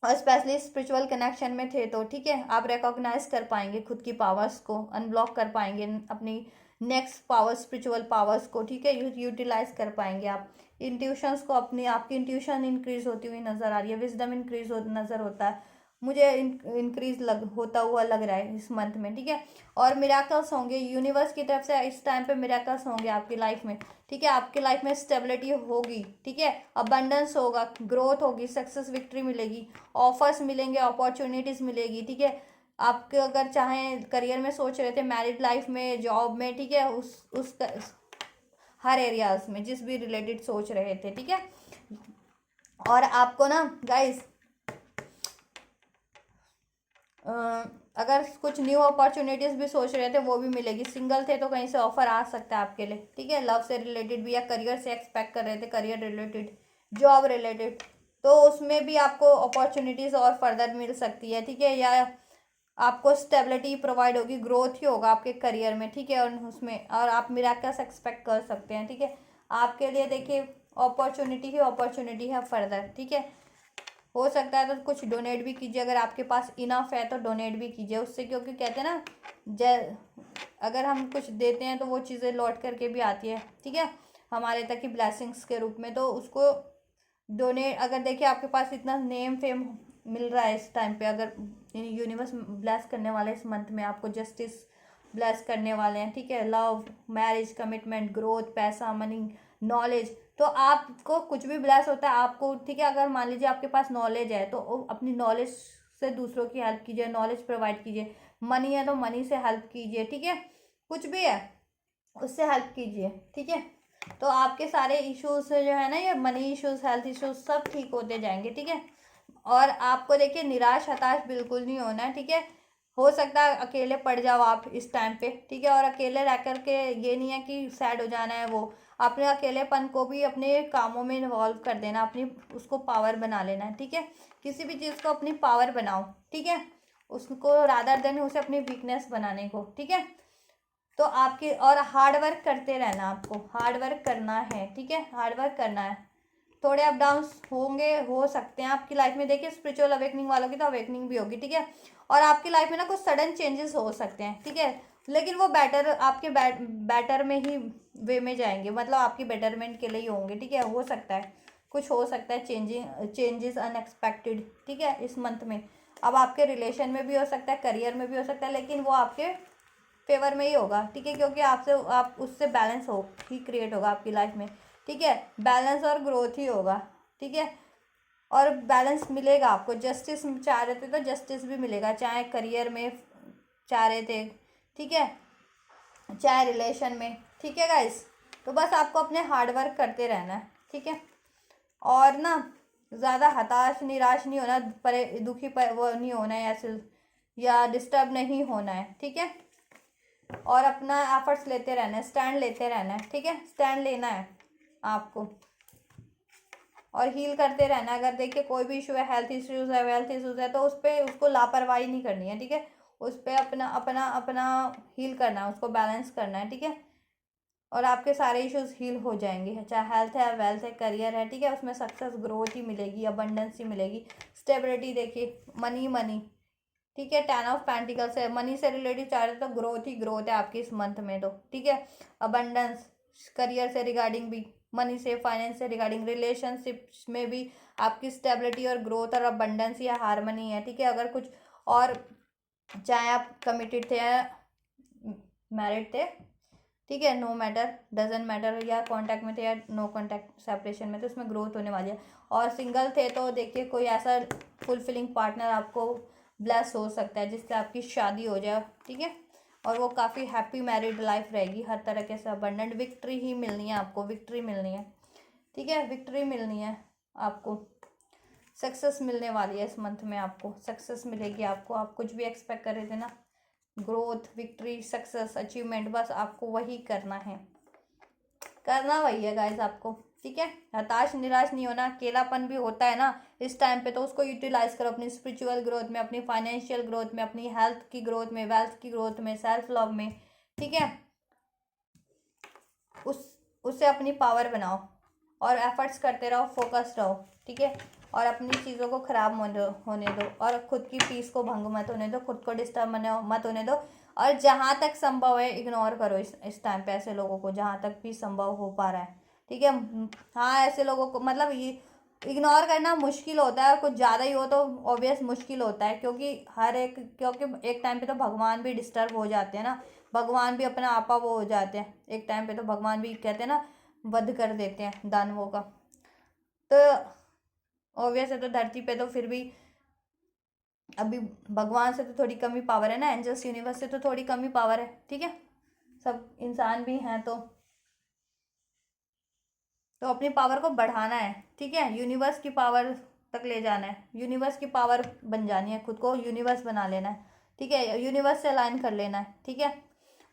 और स्पेशली स्पिरिचुअल कनेक्शन में थे तो, ठीक है, आप रिकॉग्नाइज कर पाएंगे खुद की पावर्स को, अनब्लॉक कर पाएंगे अपनी नेक्स्ट पावर, स्पिरिचुअल पावर्स को, ठीक है, यूटिलाइज कर पाएंगे आप। इंट्यूशंस को अपनी, आपकी इंट्यूशन इंक्रीज होती हुई नज़र आ रही है, विजडम इंक्रीज नज़र होता है, मुझे इंक्रीज होता हुआ लग रहा है इस मंथ में, ठीक है। और मिराकल्स होंगे यूनिवर्स की तरफ से इस टाइम पे, मिराकल्स होंगे आपकी लाइफ में, ठीक है। आपकी लाइफ में स्टेबिलिटी होगी, ठीक है, अबंडेंस होगा, ग्रोथ होगी, सक्सेस, विक्ट्री मिलेगी, ऑफर्स मिलेंगे, अपॉर्चुनिटीज़ मिलेगी, ठीक है। आपके अगर चाहें करियर में सोच रहे थे, मैरिड लाइफ में, जॉब में, ठीक है, उस हर एरियाज में जिस भी रिलेटेड सोच रहे थे, ठीक है। और आपको ना गाइस अगर कुछ न्यू अपॉर्चुनिटीज़ भी सोच रहे थे वो भी मिलेगी। सिंगल थे तो कहीं से ऑफर आ सकता है आपके लिए, ठीक है, लव से रिलेटेड भी, या करियर से एक्सपेक्ट कर रहे थे, करियर रिलेटेड, जॉब रिलेटेड, तो उसमें भी आपको अपॉर्चुनिटीज़ और फर्दर मिल सकती है, ठीक है। या आपको स्टेबिलिटी प्रोवाइड होगी, ग्रोथ ही होगा आपके करियर में, ठीक है, और उसमें और आप मिराकल्स एक्सपेक्ट कर सकते हैं, ठीक है। आपके लिए देखिए अपॉर्चुनिटी ही अपॉर्चुनिटी है फर्दर, ठीक है। हो सकता है तो कुछ डोनेट भी कीजिए, अगर आपके पास इनफ है तो डोनेट भी कीजिए उससे, क्योंकि कहते हैं ना अगर हम कुछ देते हैं तो वो चीज़ें लौट करके भी आती है, ठीक है, हमारे तक की ब्लेसिंग्स के रूप में। तो उसको डोनेट, अगर देखिए आपके पास इतना नेम फेम मिल रहा है इस टाइम पे, अगर यूनिवर्स ब्लेस करने वाले इस मंथ में आपको जस्टिस ब्लेस करने वाले हैं, ठीक है, लव, मैरिज, कमिटमेंट, ग्रोथ, पैसा, मनी, नॉलेज, तो आपको कुछ भी ब्लेस होता है आपको, ठीक है। अगर मान लीजिए आपके पास नॉलेज है तो अपनी नॉलेज से दूसरों की हेल्प कीजिए, नॉलेज प्रोवाइड कीजिए, मनी है तो मनी से हेल्प कीजिए, ठीक है, कुछ भी है उससे हेल्प कीजिए, ठीक है। तो आपके सारे इश्यूज जो है ना, ये मनी इश्यूज, हेल्थ इश्यूज सब ठीक होते जाएंगे, ठीक है। और आपको देखिए निराश हताश बिल्कुल नहीं होना है, ठीक है। हो सकता है अकेले पड़ जाओ आप इस टाइम पे, ठीक है, और अकेले रह कर के ये नहीं है कि सैड हो जाना है, वो अपने अकेलेपन को भी अपने कामों में इन्वॉल्व कर देना, अपनी उसको पावर बना लेना है, ठीक है। किसी भी चीज़ को अपनी पावर बनाओ, ठीक है, उसको रादर देन उसे अपनी वीकनेस बनाने को, ठीक है। तो आपके और हार्ड वर्क करते रहना, आपको हार्ड वर्क करना है, ठीक है, हार्ड वर्क करना है। थोड़े अप डाउन्स होंगे, हो सकते हैं आपकी लाइफ में, देखिए स्पिरिचुअल अवेकनिंग वालों की तो अवेकनिंग भी होगी, ठीक है। और आपकी लाइफ में ना कुछ सडन चेंजेस हो सकते हैं, ठीक है, लेकिन वो बेटर, आपके बेटर में ही वे में जाएंगे, मतलब आपकी बेटरमेंट के लिए ही होंगे, ठीक है। हो सकता है कुछ, हो सकता है चेंजेस अनएक्सपेक्टेड, ठीक है, इस मंथ में। अब आपके रिलेशन में भी हो सकता है, करियर में भी हो सकता है, लेकिन वो आपके फेवर में ही होगा, ठीक है, क्योंकि आपसे आप उससे बैलेंस हो ही क्रिएट होगा आपकी लाइफ में, ठीक है, बैलेंस और ग्रोथ ही होगा, ठीक है। और बैलेंस मिलेगा आपको, जस्टिस चाह रहे थे तो जस्टिस भी मिलेगा, चाहे करियर में चाह रहे थे, ठीक है, चाहे रिलेशन में, ठीक है गाइस। तो बस आपको अपने हार्डवर्क करते रहना है, ठीक है, और ना ज़्यादा हताश निराश नहीं होना, दुखी वो नहीं होना है ऐसे, या डिस्टर्ब नहीं होना है, ठीक है। और अपना एफर्ट्स लेते रहना है, स्टैंड लेते रहना है, ठीक है, स्टैंड लेना है आपको, और हील करते रहना है। अगर देखिए कोई भी इशू है, हेल्थ इश्यूज है, वेल्थ इश्यूज है, तो उस पर उसको लापरवाही नहीं करनी है, ठीक है, उस पर अपना अपना अपना हील करना है, उसको बैलेंस करना है, ठीक है। और आपके सारे इश्यूज हील हो जाएंगे, चाहे हेल्थ है, वेल्थ है, करियर है, ठीक है, उसमें सक्सेस, ग्रोथ ही मिलेगी, अबंडेंस ही मिलेगी, स्टेबिलिटी, देखिए मनी मनी, ठीक है, 10 ऑफ पेंटिकल्स है, मनी से रिलेटेड चाह रहे तो ग्रोथ ही ग्रोथ है आपकी इस मंथ में, तो ठीक है, अबंडेंस, करियर से रिगार्डिंग भी, मनी से, फाइनेंस से रिगार्डिंग, रिलेशनशिप्स में भी आपकी स्टेबिलिटी और ग्रोथ और अबंडेंस या हारमनी है, ठीक है। अगर कुछ और, चाहे आप कमिटेड थे या मैरिड थे, ठीक है, नो मैटर, डजेंट मैटर, या कांटेक्ट में थे या नो कांटेक्ट सेपरेशन में, तो उसमें ग्रोथ होने वाली है। और सिंगल थे तो देखिए कोई ऐसा फुलफिलिंग पार्टनर आपको ब्लेस हो सकता है जिससे आपकी शादी हो जाए, ठीक है, और वो काफ़ी हैप्पी मैरिड लाइफ रहेगी, हर तरह के से अबंडेंट, विक्ट्री ही मिलनी है आपको, विक्ट्री मिलनी है, ठीक है, विक्ट्री मिलनी है आपको, सक्सेस मिलने वाली है इस मंथ में, आपको सक्सेस मिलेगी, आपको, आप कुछ भी एक्सपेक्ट कर रहे थे ना, ग्रोथ, विक्ट्री, सक्सेस, अचीवमेंट, बस आपको वही करना है, करना वही है गाइज आपको, ठीक है। हताश निराश नहीं होना, अकेलापन भी होता है ना इस टाइम पे, तो उसको यूटिलाइज करो अपनी स्पिरिचुअल ग्रोथ में, अपनी फाइनेंशियल ग्रोथ में, अपनी हेल्थ की ग्रोथ में, वेल्थ की ग्रोथ में, सेल्फ लव में, ठीक है, उससे अपनी पावर बनाओ, और एफर्ट्स करते रहो, फोकस रहो, ठीक है, और अपनी चीज़ों को ख़राब होने दो, और खुद की पीस को भंग मत होने दो, खुद को डिस्टर्ब मत होने दो, और जहाँ तक संभव है इग्नोर करो इस टाइम पे ऐसे लोगों को, जहाँ तक भी संभव हो पा रहा है, ठीक है। हाँ, ऐसे लोगों को मतलब ये इग्नोर करना मुश्किल होता है, और कुछ ज़्यादा ही हो तो ऑब्वियस मुश्किल होता है, क्योंकि एक टाइम पे तो भगवान भी डिस्टर्ब हो जाते हैं ना, भगवान भी अपना आपा वो हो जाते हैं एक टाइम पे, तो भगवान भी कहते हैं ना वध कर देते हैं दानवों का। तो ऑब्वियस है, तो धरती पे तो फिर भी अभी भगवान से तो थोड़ी कमी पावर है ना, एंजल्स यूनिवर्स से तो थोड़ी कमी पावर है, ठीक है। सब इंसान भी हैं तो अपनी पावर को बढ़ाना है, ठीक है। यूनिवर्स की पावर तक ले जाना है, यूनिवर्स की पावर बन जानी है, खुद को यूनिवर्स बना लेना है, ठीक है। यूनिवर्स से अलाइन कर लेना है, ठीक है।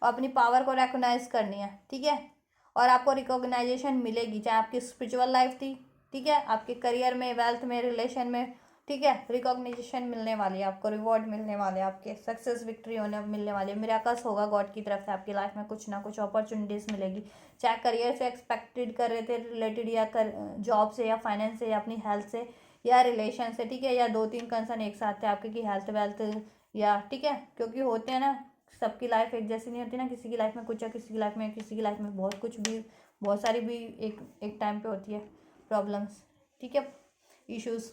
और अपनी पावर को रिकॉग्नाइज करनी है, ठीक है। और आपको रिकॉग्नाइजेशन मिलेगी, चाहे आपकी स्पिरिचुअल लाइफ थी, ठीक है, आपके करियर में, वेल्थ में, रिलेशन में, ठीक है। रिकॉग्नाइजेशन मिलने वाली है आपको, रिवॉर्ड मिलने वाले, आपके सक्सेस विक्ट्री होने मिलने वाली है, मिराकल्स होगा गॉड की तरफ से आपकी लाइफ में, कुछ ना कुछ अपॉर्चुनिटीज़ मिलेगी, चाहे करियर से एक्सपेक्टेड कर रहे थे रिलेटेड, या जॉब से, या फाइनेंस से, या अपनी हेल्थ से, या रिलेशन से, ठीक है। या दो तीन कंसर्न एक साथ थे आपके, की हेल्थ वेल्थ, या ठीक है, क्योंकि होते हैं ना, सबकी लाइफ एक जैसी नहीं होती ना, किसी की लाइफ में कुछ है, किसी की लाइफ में बहुत कुछ भी, बहुत सारी भी एक एक टाइम पे होती है प्रॉब्लम्स, ठीक है, इश्यूज,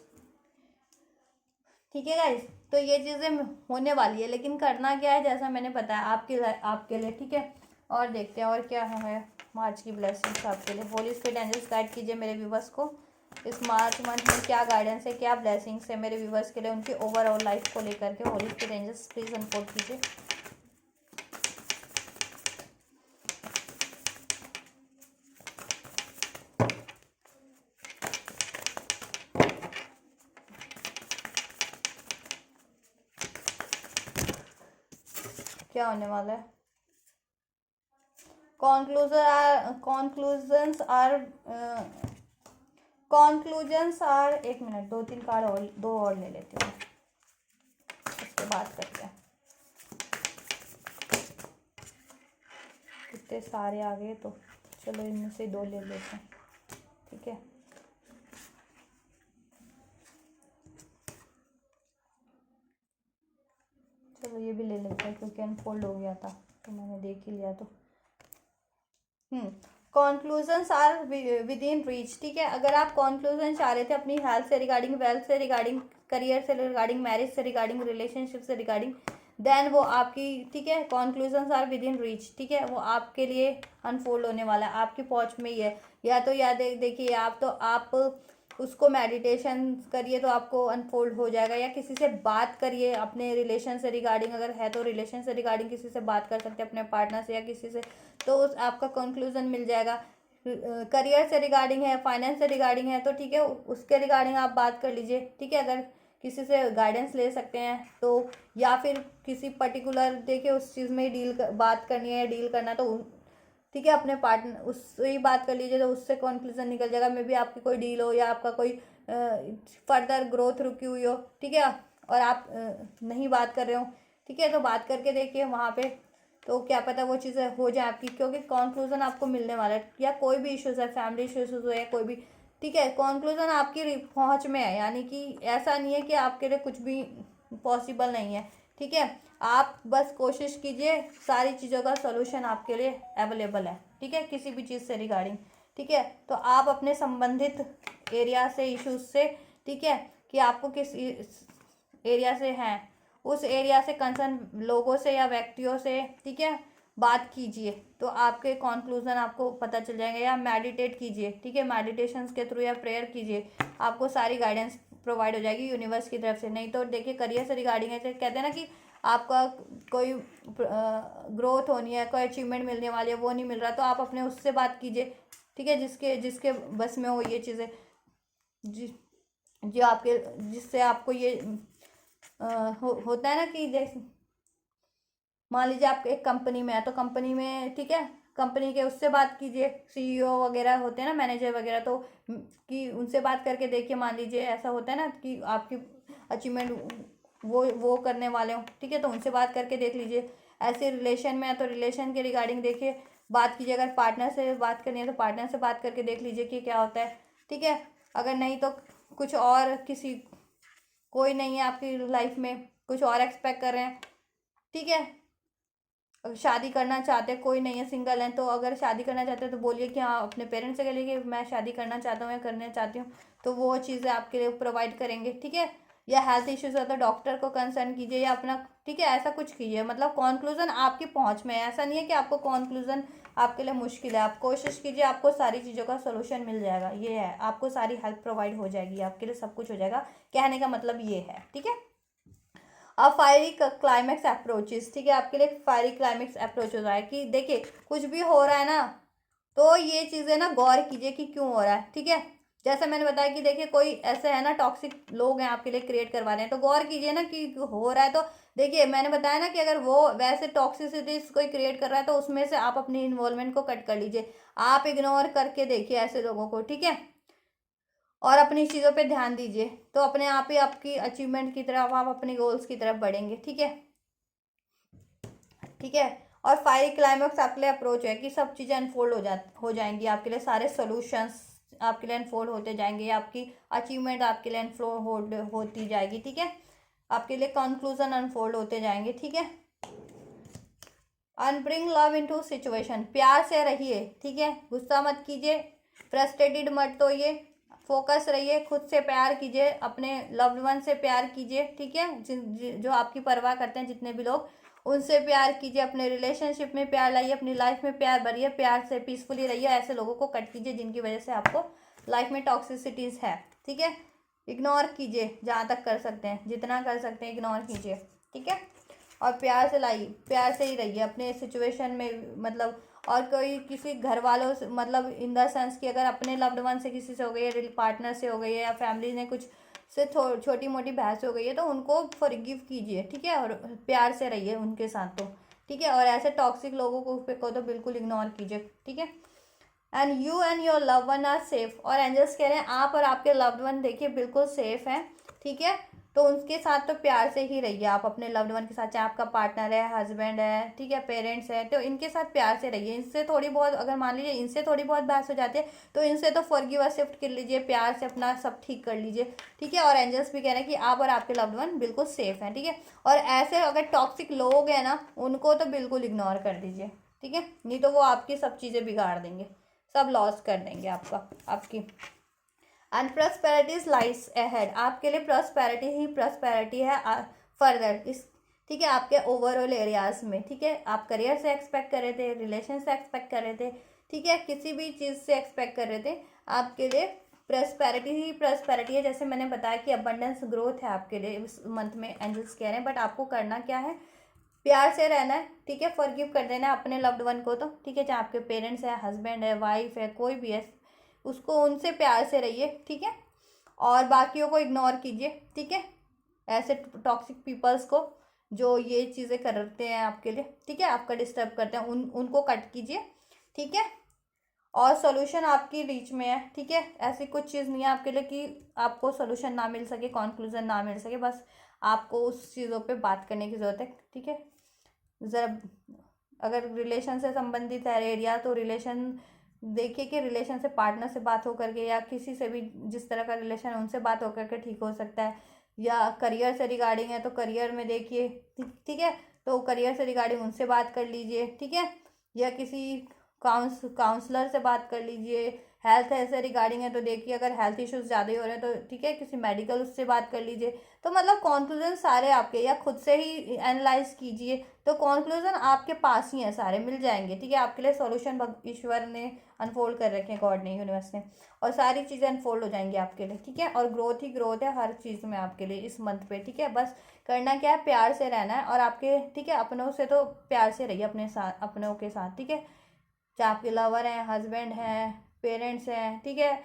ठीक है गाइस। तो ये चीज़ें होने वाली है, लेकिन करना क्या है, जैसा मैंने बताया आपके लिए, ठीक है। और देखते हैं और क्या है मार्च की ब्लेसिंग्स आपके लिए। होली स्पिरिट एंजल्स गाइड कीजिए मेरे व्यूवर्स को इस मार्च मंथ में, क्या गाइडेंस है, क्या ब्लेसिंग्स है मेरे व्यूवर्स के लिए, उनकी ओवरऑल लाइफ को लेकर के। Holy spirit angels please unfold कीजिए। क्या होने वाला है? कॉन्क्लूजन्स आर एक मिनट, दो तीन कार्ड और, दो और ले लेती हूँ, उसके बाद करते हैं। कितने सारे आ गए, तो चलो इनमें से दो ले लेते हैं, ठीक है। चलो ये भी ले लेते हैं, क्योंकि अनफोल्ड हो गया था तो मैंने देख ही लिया। तो conclusions are with in reach, ठीक है। अगर आप कॉन्क्लूजन चाह रहे थे अपनी हेल्थ से रिगार्डिंग, वेल्थ से रिगार्डिंग, करियर से रिगार्डिंग, मैरिज से रिगार्डिंग, रिलेशनशिप से रिगार्डिंग, देन वो आपकी, ठीक है, conclusions are with in reach, ठीक है। वो आपके लिए अनफोल्ड होने वाला है, आपकी पहुंच में ही है। या तो याद देखिए, आप उसको मेडिटेशन करिए तो आपको अनफोल्ड हो जाएगा, या किसी से बात करिए अपने रिलेशन से रिगार्डिंग, अगर है तो रिलेशन से रिगार्डिंग किसी से बात कर सकते हैं, अपने पार्टनर से या किसी से, तो उस आपका कंक्लूजन मिल जाएगा। करियर से रिगार्डिंग है, फाइनेंस से रिगार्डिंग है, तो ठीक है, उसके रिगार्डिंग आप बात कर लीजिए, ठीक है। अगर किसी से गाइडेंस ले सकते हैं तो, या फिर किसी पर्टिकुलर देखिए उस चीज़ में बात करनी है, डील करना, तो ठीक है, अपने पार्टनर उससे ही बात कर लीजिए, तो उससे कंक्लूजन निकल जाएगा। मे बी आपकी कोई डील हो, या आपका कोई फर्दर ग्रोथ रुकी हुई हो, ठीक है, और आप नहीं बात कर रहे हो, ठीक है, तो बात करके देखिए वहाँ पे, तो क्या पता वो चीज़ें हो जाए आपकी, क्योंकि कंक्लूजन आपको मिलने वाला है। या कोई भी इश्यूज है, फैमिली इश्यूज हो या कोई भी, ठीक है, कंक्लूजन आपकी पहुँच में है, यानी कि ऐसा नहीं है कि आपके लिए कुछ भी पॉसिबल नहीं है, ठीक है। आप बस कोशिश कीजिए, सारी चीज़ों का सोल्यूशन आपके लिए अवेलेबल है, ठीक है, किसी भी चीज़ से रिगार्डिंग, ठीक है। तो आप अपने संबंधित एरिया से, इश्यूज से, ठीक है, कि आपको किस एरिया से हैं, उस एरिया से कंसर्न लोगों से या व्यक्तियों से, ठीक है, बात कीजिए, तो आपके कंक्लूजन आपको पता चल जाएंगे। या मेडिटेट कीजिए, ठीक है, मेडिटेशंस के थ्रू या प्रेयर कीजिए, आपको सारी गाइडेंस प्रोवाइड हो जाएगी यूनिवर्स की तरफ से। नहीं तो देखिए, करियर से रिगार्डिंग है, कहते हैं ना कि आपका कोई ग्रोथ होनी है, कोई अचीवमेंट मिलने वाली है, वो नहीं मिल रहा, तो आप अपने उससे बात कीजिए, ठीक है, जिसके जिसके बस में हो ये चीज़ें, जि जो आपके, जिससे आपको ये होता है ना, कि जैसे मान लीजिए आप एक कंपनी में है, तो कंपनी में, ठीक है, कंपनी के उससे बात कीजिए, सीईओ वगैरह होते हैं ना, मैनेजर वगैरह, तो कि उनसे बात करके देखिए, मान लीजिए ऐसा होता है ना कि आपकी अचीवमेंट वो करने वाले हो, ठीक है, तो उनसे बात करके देख लीजिए। ऐसे रिलेशन में है तो रिलेशन के रिगार्डिंग देखिए, बात कीजिए। अगर पार्टनर से बात करनी है तो पार्टनर से बात करके देख लीजिए कि क्या होता है, ठीक है। अगर नहीं तो कुछ और, किसी कोई नहीं है आपकी लाइफ में, कुछ और एक्सपेक्ट कर रहे हैं, ठीक है, अगर शादी करना चाहते हैं, कोई नहीं है, सिंगल है, तो अगर शादी करना चाहते हो तो बोलिए कि हाँ अपने पेरेंट्स से कहिए कि मैं शादी करना चाहता हूँ या करना चाहती हूँ, तो वो चीज़ें आपके लिए प्रोवाइड करेंगे, ठीक है। या हेल्थ इश्यूज है तो डॉक्टर को कंसर्न कीजिए या अपना, ठीक है, ऐसा कुछ कीजिए। मतलब कॉन्क्लूजन आपकी पहुंच में है, ऐसा नहीं है कि आपको कॉन्क्लूजन आपके लिए मुश्किल है। आप कोशिश कीजिए, आपको सारी चीज़ों का सोल्यूशन मिल जाएगा, ये है, आपको सारी हेल्प प्रोवाइड हो जाएगी, आपके लिए सब कुछ हो जाएगा। कहने का मतलब ये है, ठीक है। अब फायरी क्लाइमेक्स अप्रोचेस, ठीक है, आपके लिए फायरी क्लाइमेक्स अप्रोच हो रहा है कि देखिए कुछ भी हो रहा है ना, तो ये चीज़ें ना गौर कीजिए कि क्यों हो रहा है, ठीक है। जैसे मैंने बताया कि देखिए कोई ऐसे है ना, टॉक्सिक लोग हैं आपके लिए क्रिएट करवा रहे हैं, तो गौर कीजिए ना कि हो रहा है। तो देखिए मैंने बताया ना कि अगर वो वैसे टॉक्सिसिटीज कोई क्रिएट कर रहा है तो उसमें से आप अपनी इन्वॉल्वमेंट को कट कर लीजिए, आप इग्नोर करके देखिए ऐसे लोगों को, ठीक है, और अपनी चीज़ों पे ध्यान दीजिए, तो अपने आप ही आपकी अचीवमेंट की तरफ, आप अपने गोल्स की तरफ बढ़ेंगे, ठीक है, ठीक है। और फायरी क्लाइमेक्स आपके लिए अप्रोच है कि सब चीज़ें अनफोल्ड हो जाएंगी आपके लिए, सारे सॉल्यूशंस आपके लिए अनफोल्ड होते जाएंगे, आपकी अचीवमेंट आपके लिए अनफोल्ड होती जाएगी, ठीक है, आपके लिए कंक्लूजन अनफोल्ड होते जाएंगे, ठीक है। And bring love into situation, प्यार से रहिए, ठीक है, गुस्सा मत कीजिए, फ्रस्ट्रेटेड मत होइए, फोकस रहिए, खुद से प्यार कीजिए, अपने लव्ड वन से प्यार कीजिए, ठीक है, जो आपकी परवाह करते हैं जितने भी लोग, उनसे प्यार कीजिए, अपने रिलेशनशिप में प्यार लाइए, अपनी लाइफ में प्यार भरिए, प्यार से पीसफुली रहिए, ऐसे लोगों को कट कीजिए जिनकी वजह से आपको लाइफ में टॉक्सिसिटीज़ है, ठीक है। इग्नोर कीजिए जहाँ तक कर सकते हैं, जितना कर सकते हैं इग्नोर कीजिए, ठीक है। और प्यार से लाइए, प्यार से ही रहिए अपने सिचुएशन में, मतलब और कोई किसी घर वालों से, मतलब इन द सेंस कि अगर अपने लव्ड वन से किसी से हो गई है, पार्टनर से हो गई है, या फैमिली ने कुछ से छोटी मोटी बहस हो गई है, तो उनको फॉरगिव कीजिए, ठीक है, और प्यार से रहिए उनके साथ, तो ठीक है। और ऐसे टॉक्सिक लोगों को तो बिल्कुल इग्नोर कीजिए, ठीक है। And you and your love one are safe, और एंजल्स कह रहे हैं आप और आपके लव्ड वन देखिए बिल्कुल सेफ हैं, ठीक है। तो उनके साथ तो प्यार से ही रहिए, आप अपने लव्ड वन के साथ, चाहे आपका पार्टनर है, हस्बैंड है, ठीक है, पेरेंट्स है, तो इनके साथ प्यार से रहिए। इनसे थोड़ी बहुत, अगर मान लीजिए इनसे थोड़ी बहुत बहस हो जाती है, तो इनसे तो फॉरगिव एक्सेप्ट कर लीजिए, प्यार से अपना सब ठीक कर लीजिए, ठीक है। और एंजल्स भी कह रहे हैं कि आप और आपके लव्ड वन बिल्कुल सेफ हैं, ठीक है। और ऐसे अगर टॉक्सिक लोग हैं ना, उनको तो बिल्कुल इग्नोर कर दीजिए, ठीक है, नहीं तो वो आपकी सब चीज़ें बिगाड़ देंगे, सब लॉस कर देंगे आपकी। एंड प्रॉस्पेरिटीज लाइज अहेड, आपके लिए प्रॉस्पेरिटी ही प्रॉस्पेरिटी है फर्दर इस, ठीक है, आपके ओवरऑल एरियाज में, ठीक है। आप करियर से एक्सपेक्ट कर रहे थे, रिलेशन से एक्सपेक्ट कर रहे थे, ठीक है, किसी भी चीज़ से एक्सपेक्ट कर रहे थे, आपके लिए प्रॉस्पेरिटी ही प्रॉस्पेरिटी है। जैसे मैंने बताया कि अबंडेंस ग्रोथ है आपके लिए इस मंथ में, एंजल्स कह रहे हैं, बट आपको करना क्या है, प्यार से रहना है, ठीक है, फॉरगिव कर देना है अपने लव्ड वन को, तो ठीक है, चाहे आपके पेरेंट्स है, हस्बैंड है, वाइफ है, कोई भी है, उसको उनसे प्यार से रहिए, ठीक है। और बाकियों को इग्नोर कीजिए, ठीक है, ऐसे टॉक्सिक पीपल्स को जो ये चीज़ें करते हैं आपके लिए, ठीक है, आपका डिस्टर्ब करते हैं, उनको कट कीजिए, ठीक है। और सॉल्यूशन आपकी रीच में है, ठीक है, ऐसी कुछ चीज़ नहीं है आपके लिए कि आपको सॉल्यूशन ना मिल सके, कंक्लूजन ना मिल सके, बस आपको उस चीज़ों पे बात करने की ज़रूरत है, ठीक है। ज़रा अगर रिलेशन से संबंधित है एरिया, तो रिलेशन देखिए कि रिलेशन से पार्टनर से बात हो करके, या किसी से भी जिस तरह का रिलेशन है उनसे बात हो करके ठीक हो सकता है। या करियर से रिगार्डिंग है तो करियर में देखिए, ठीक है, तो करियर से रिगार्डिंग उनसे बात कर लीजिए, ठीक है। या किसी काउंसलर से बात कर लीजिए। हेल्थ ऐसे रिगार्डिंग है तो देखिए अगर हेल्थ इश्यूज ज़्यादा ही हो रहे हैं तो ठीक है, किसी मेडिकल उससे बात कर लीजिए। तो मतलब कॉन्क्लूजन सारे आपके, या खुद से ही एनालाइज कीजिए, तो कॉन्क्लूजन आपके पास ही है, सारे मिल जाएंगे, ठीक है। आपके लिए सॉल्यूशन ईश्वर ने अनफोल्ड कर रखे हैं, गॉड ने, यूनिवर्स ने, और सारी चीज़ें अनफोल्ड हो जाएंगी आपके लिए, ठीक है। और ग्रोथ ही ग्रोथ है हर चीज़ में आपके लिए इस मंथ पे, ठीक है। बस करना क्या है, प्यार से रहना है, और आपके, ठीक है, अपनों से तो प्यार से रहिए, अपने साथ, अपनों के साथ, ठीक है, चाहे आपके लवर हैं, हस्बैंड हैं, पेरेंट्स हैं, ठीक है,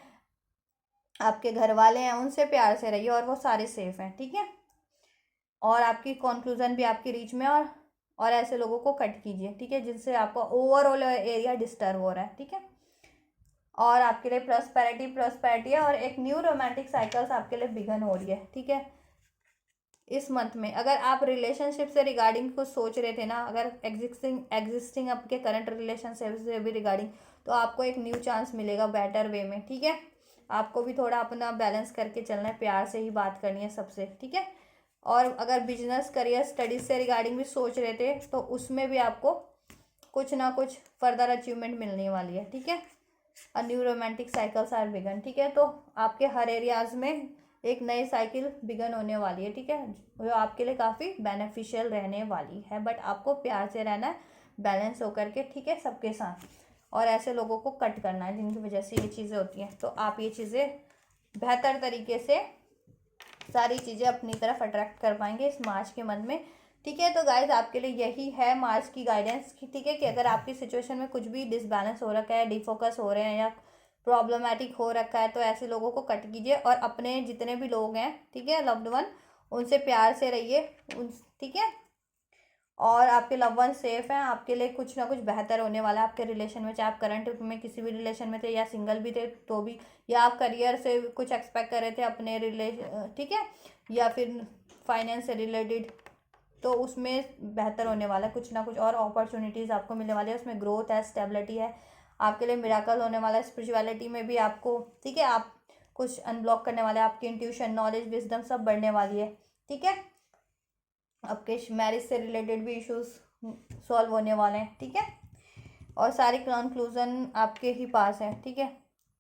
आपके घर वाले हैं, उनसे प्यार से रहिए, और वो सारे सेफ हैं, ठीक है। और आपकी कंक्लूजन भी आपकी रीच में, और ऐसे लोगों को कट कीजिए, ठीक है, जिनसे आपका ओवरऑल एरिया डिस्टर्ब हो रहा है, ठीक है। और आपके लिए प्रॉस्पेरिटी है, और एक न्यू रोमांटिक साइकिल्स आपके लिए बिगन हो रही है, ठीक है, इस मंथ में। अगर आप रिलेशनशिप से रिगार्डिंग कुछ सोच रहे थे ना, अगर एग्जिस्टिंग आपके करंट रिलेशनशिप से भी रिगार्डिंग, तो आपको एक न्यू चांस मिलेगा बेटर वे में, ठीक है। आपको भी थोड़ा अपना बैलेंस करके चलना है, प्यार से ही बात करनी है सबसे, ठीक है। और अगर बिजनेस, करियर, स्टडीज से रिगार्डिंग भी सोच रहे थे तो उसमें भी आपको कुछ ना कुछ फर्दर अचीवमेंट मिलने वाली है, ठीक है। A new romantic cycles are begun, ठीक है। तो आपके हर एरियाज में एक नई साइकिल बिगन होने वाली है, ठीक है, जो आपके लिए काफ़ी बेनिफिशियल रहने वाली है। बट आपको प्यार से रहना है, बैलेंस होकर के, ठीक है, सबके साथ। और ऐसे लोगों को कट करना है जिनकी वजह से ये चीज़ें होती हैं। तो आप ये चीज़ें बेहतर तरीके से सारी चीज़ें अपनी तरफ अट्रैक्ट कर पाएंगे इस मार्च के मंथ में, ठीक है। तो गाइज आपके लिए यही है मार्च की गाइडेंस, ठीक है, कि अगर आपकी सिचुएशन में कुछ भी डिसबैलेंस हो रखा है, डिफोकस हो रहे हैं या प्रॉब्लमेटिक हो रखा है, तो ऐसे लोगों को कट कीजिए और अपने जितने भी लोग हैं, ठीक है, लव्ड वन, उनसे प्यार से रहिए, ठीक है। और आपके लव वन सेफ हैं, आपके लिए कुछ ना कुछ बेहतर होने वाला है आपके रिलेशन में, चाहे आप करंट में किसी भी रिलेशन में थे या सिंगल भी थे तो भी, या आप करियर से कुछ एक्सपेक्ट कर रहे थे अपने रिलेशन, ठीक है, या फिर फाइनेंस से रिलेटेड, तो उसमें बेहतर होने वाला है। कुछ ना कुछ और अपॉर्चुनिटीज़ आपको मिलने वाली है, उसमें ग्रोथ है, स्टेबिलिटी है, आपके लिए मिराकल होने वाला है। स्पिरिचुअलिटी में भी आपको, ठीक है, आप कुछ अनब्लॉक करने वाले हैं, आपकी इंट्यूशन, नॉलेज, विजडम सब बढ़ने वाली है, ठीक है। आपके मैरिज से रिलेटेड भी इश्यूज सॉल्व होने वाले हैं, ठीक है। और सारी कंक्लूजन आपके ही पास है, ठीक है,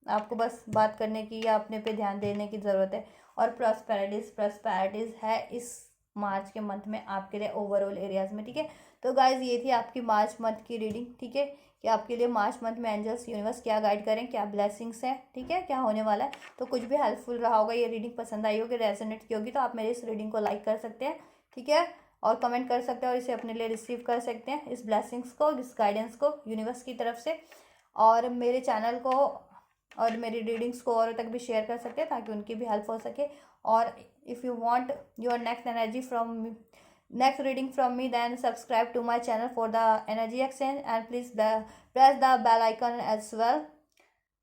आपको बस बात करने की या अपने पे ध्यान देने की ज़रूरत है। और प्रॉस्पेरिटीज़ है इस मार्च के मंथ में आपके लिए ओवरऑल एरियाज में, ठीक है। तो गाइज ये थी आपकी मार्च मंथ की रीडिंग, ठीक है, कि आपके लिए मार्च मंथ में एंजल्स यूनिवर्स क्या गाइड करें, क्या ब्लेसिंग्स हैं, ठीक है, क्या होने वाला है। तो कुछ भी हेल्पफुल रहा होगा, ये रीडिंग पसंद आई होगी, रेजोनेट की होगी, तो आप मेरी इस रीडिंग को लाइक कर सकते हैं, ठीक है, और कमेंट कर सकते हैं और इसे अपने लिए रिसीव कर सकते हैं, इस ब्लेसिंग्स को, इस गाइडेंस को यूनिवर्स की तरफ से। और मेरे चैनल को और मेरी रीडिंग्स को औरों तक भी शेयर कर सकते हैं ताकि उनकी भी हेल्प हो सके। और if you want your next reading from me, then subscribe to my channel for the energy exchange and please press the bell icon as well,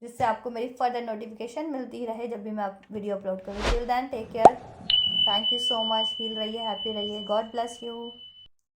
जिससे आपको मेरी फर्दर नोटिफिकेशन मिलती रहे जब भी मैं वीडियो अपलोड करूँ। Till then take care, thank you so much, heal रहिए, हैप्पी रहिए, गॉड ब्लेस यू।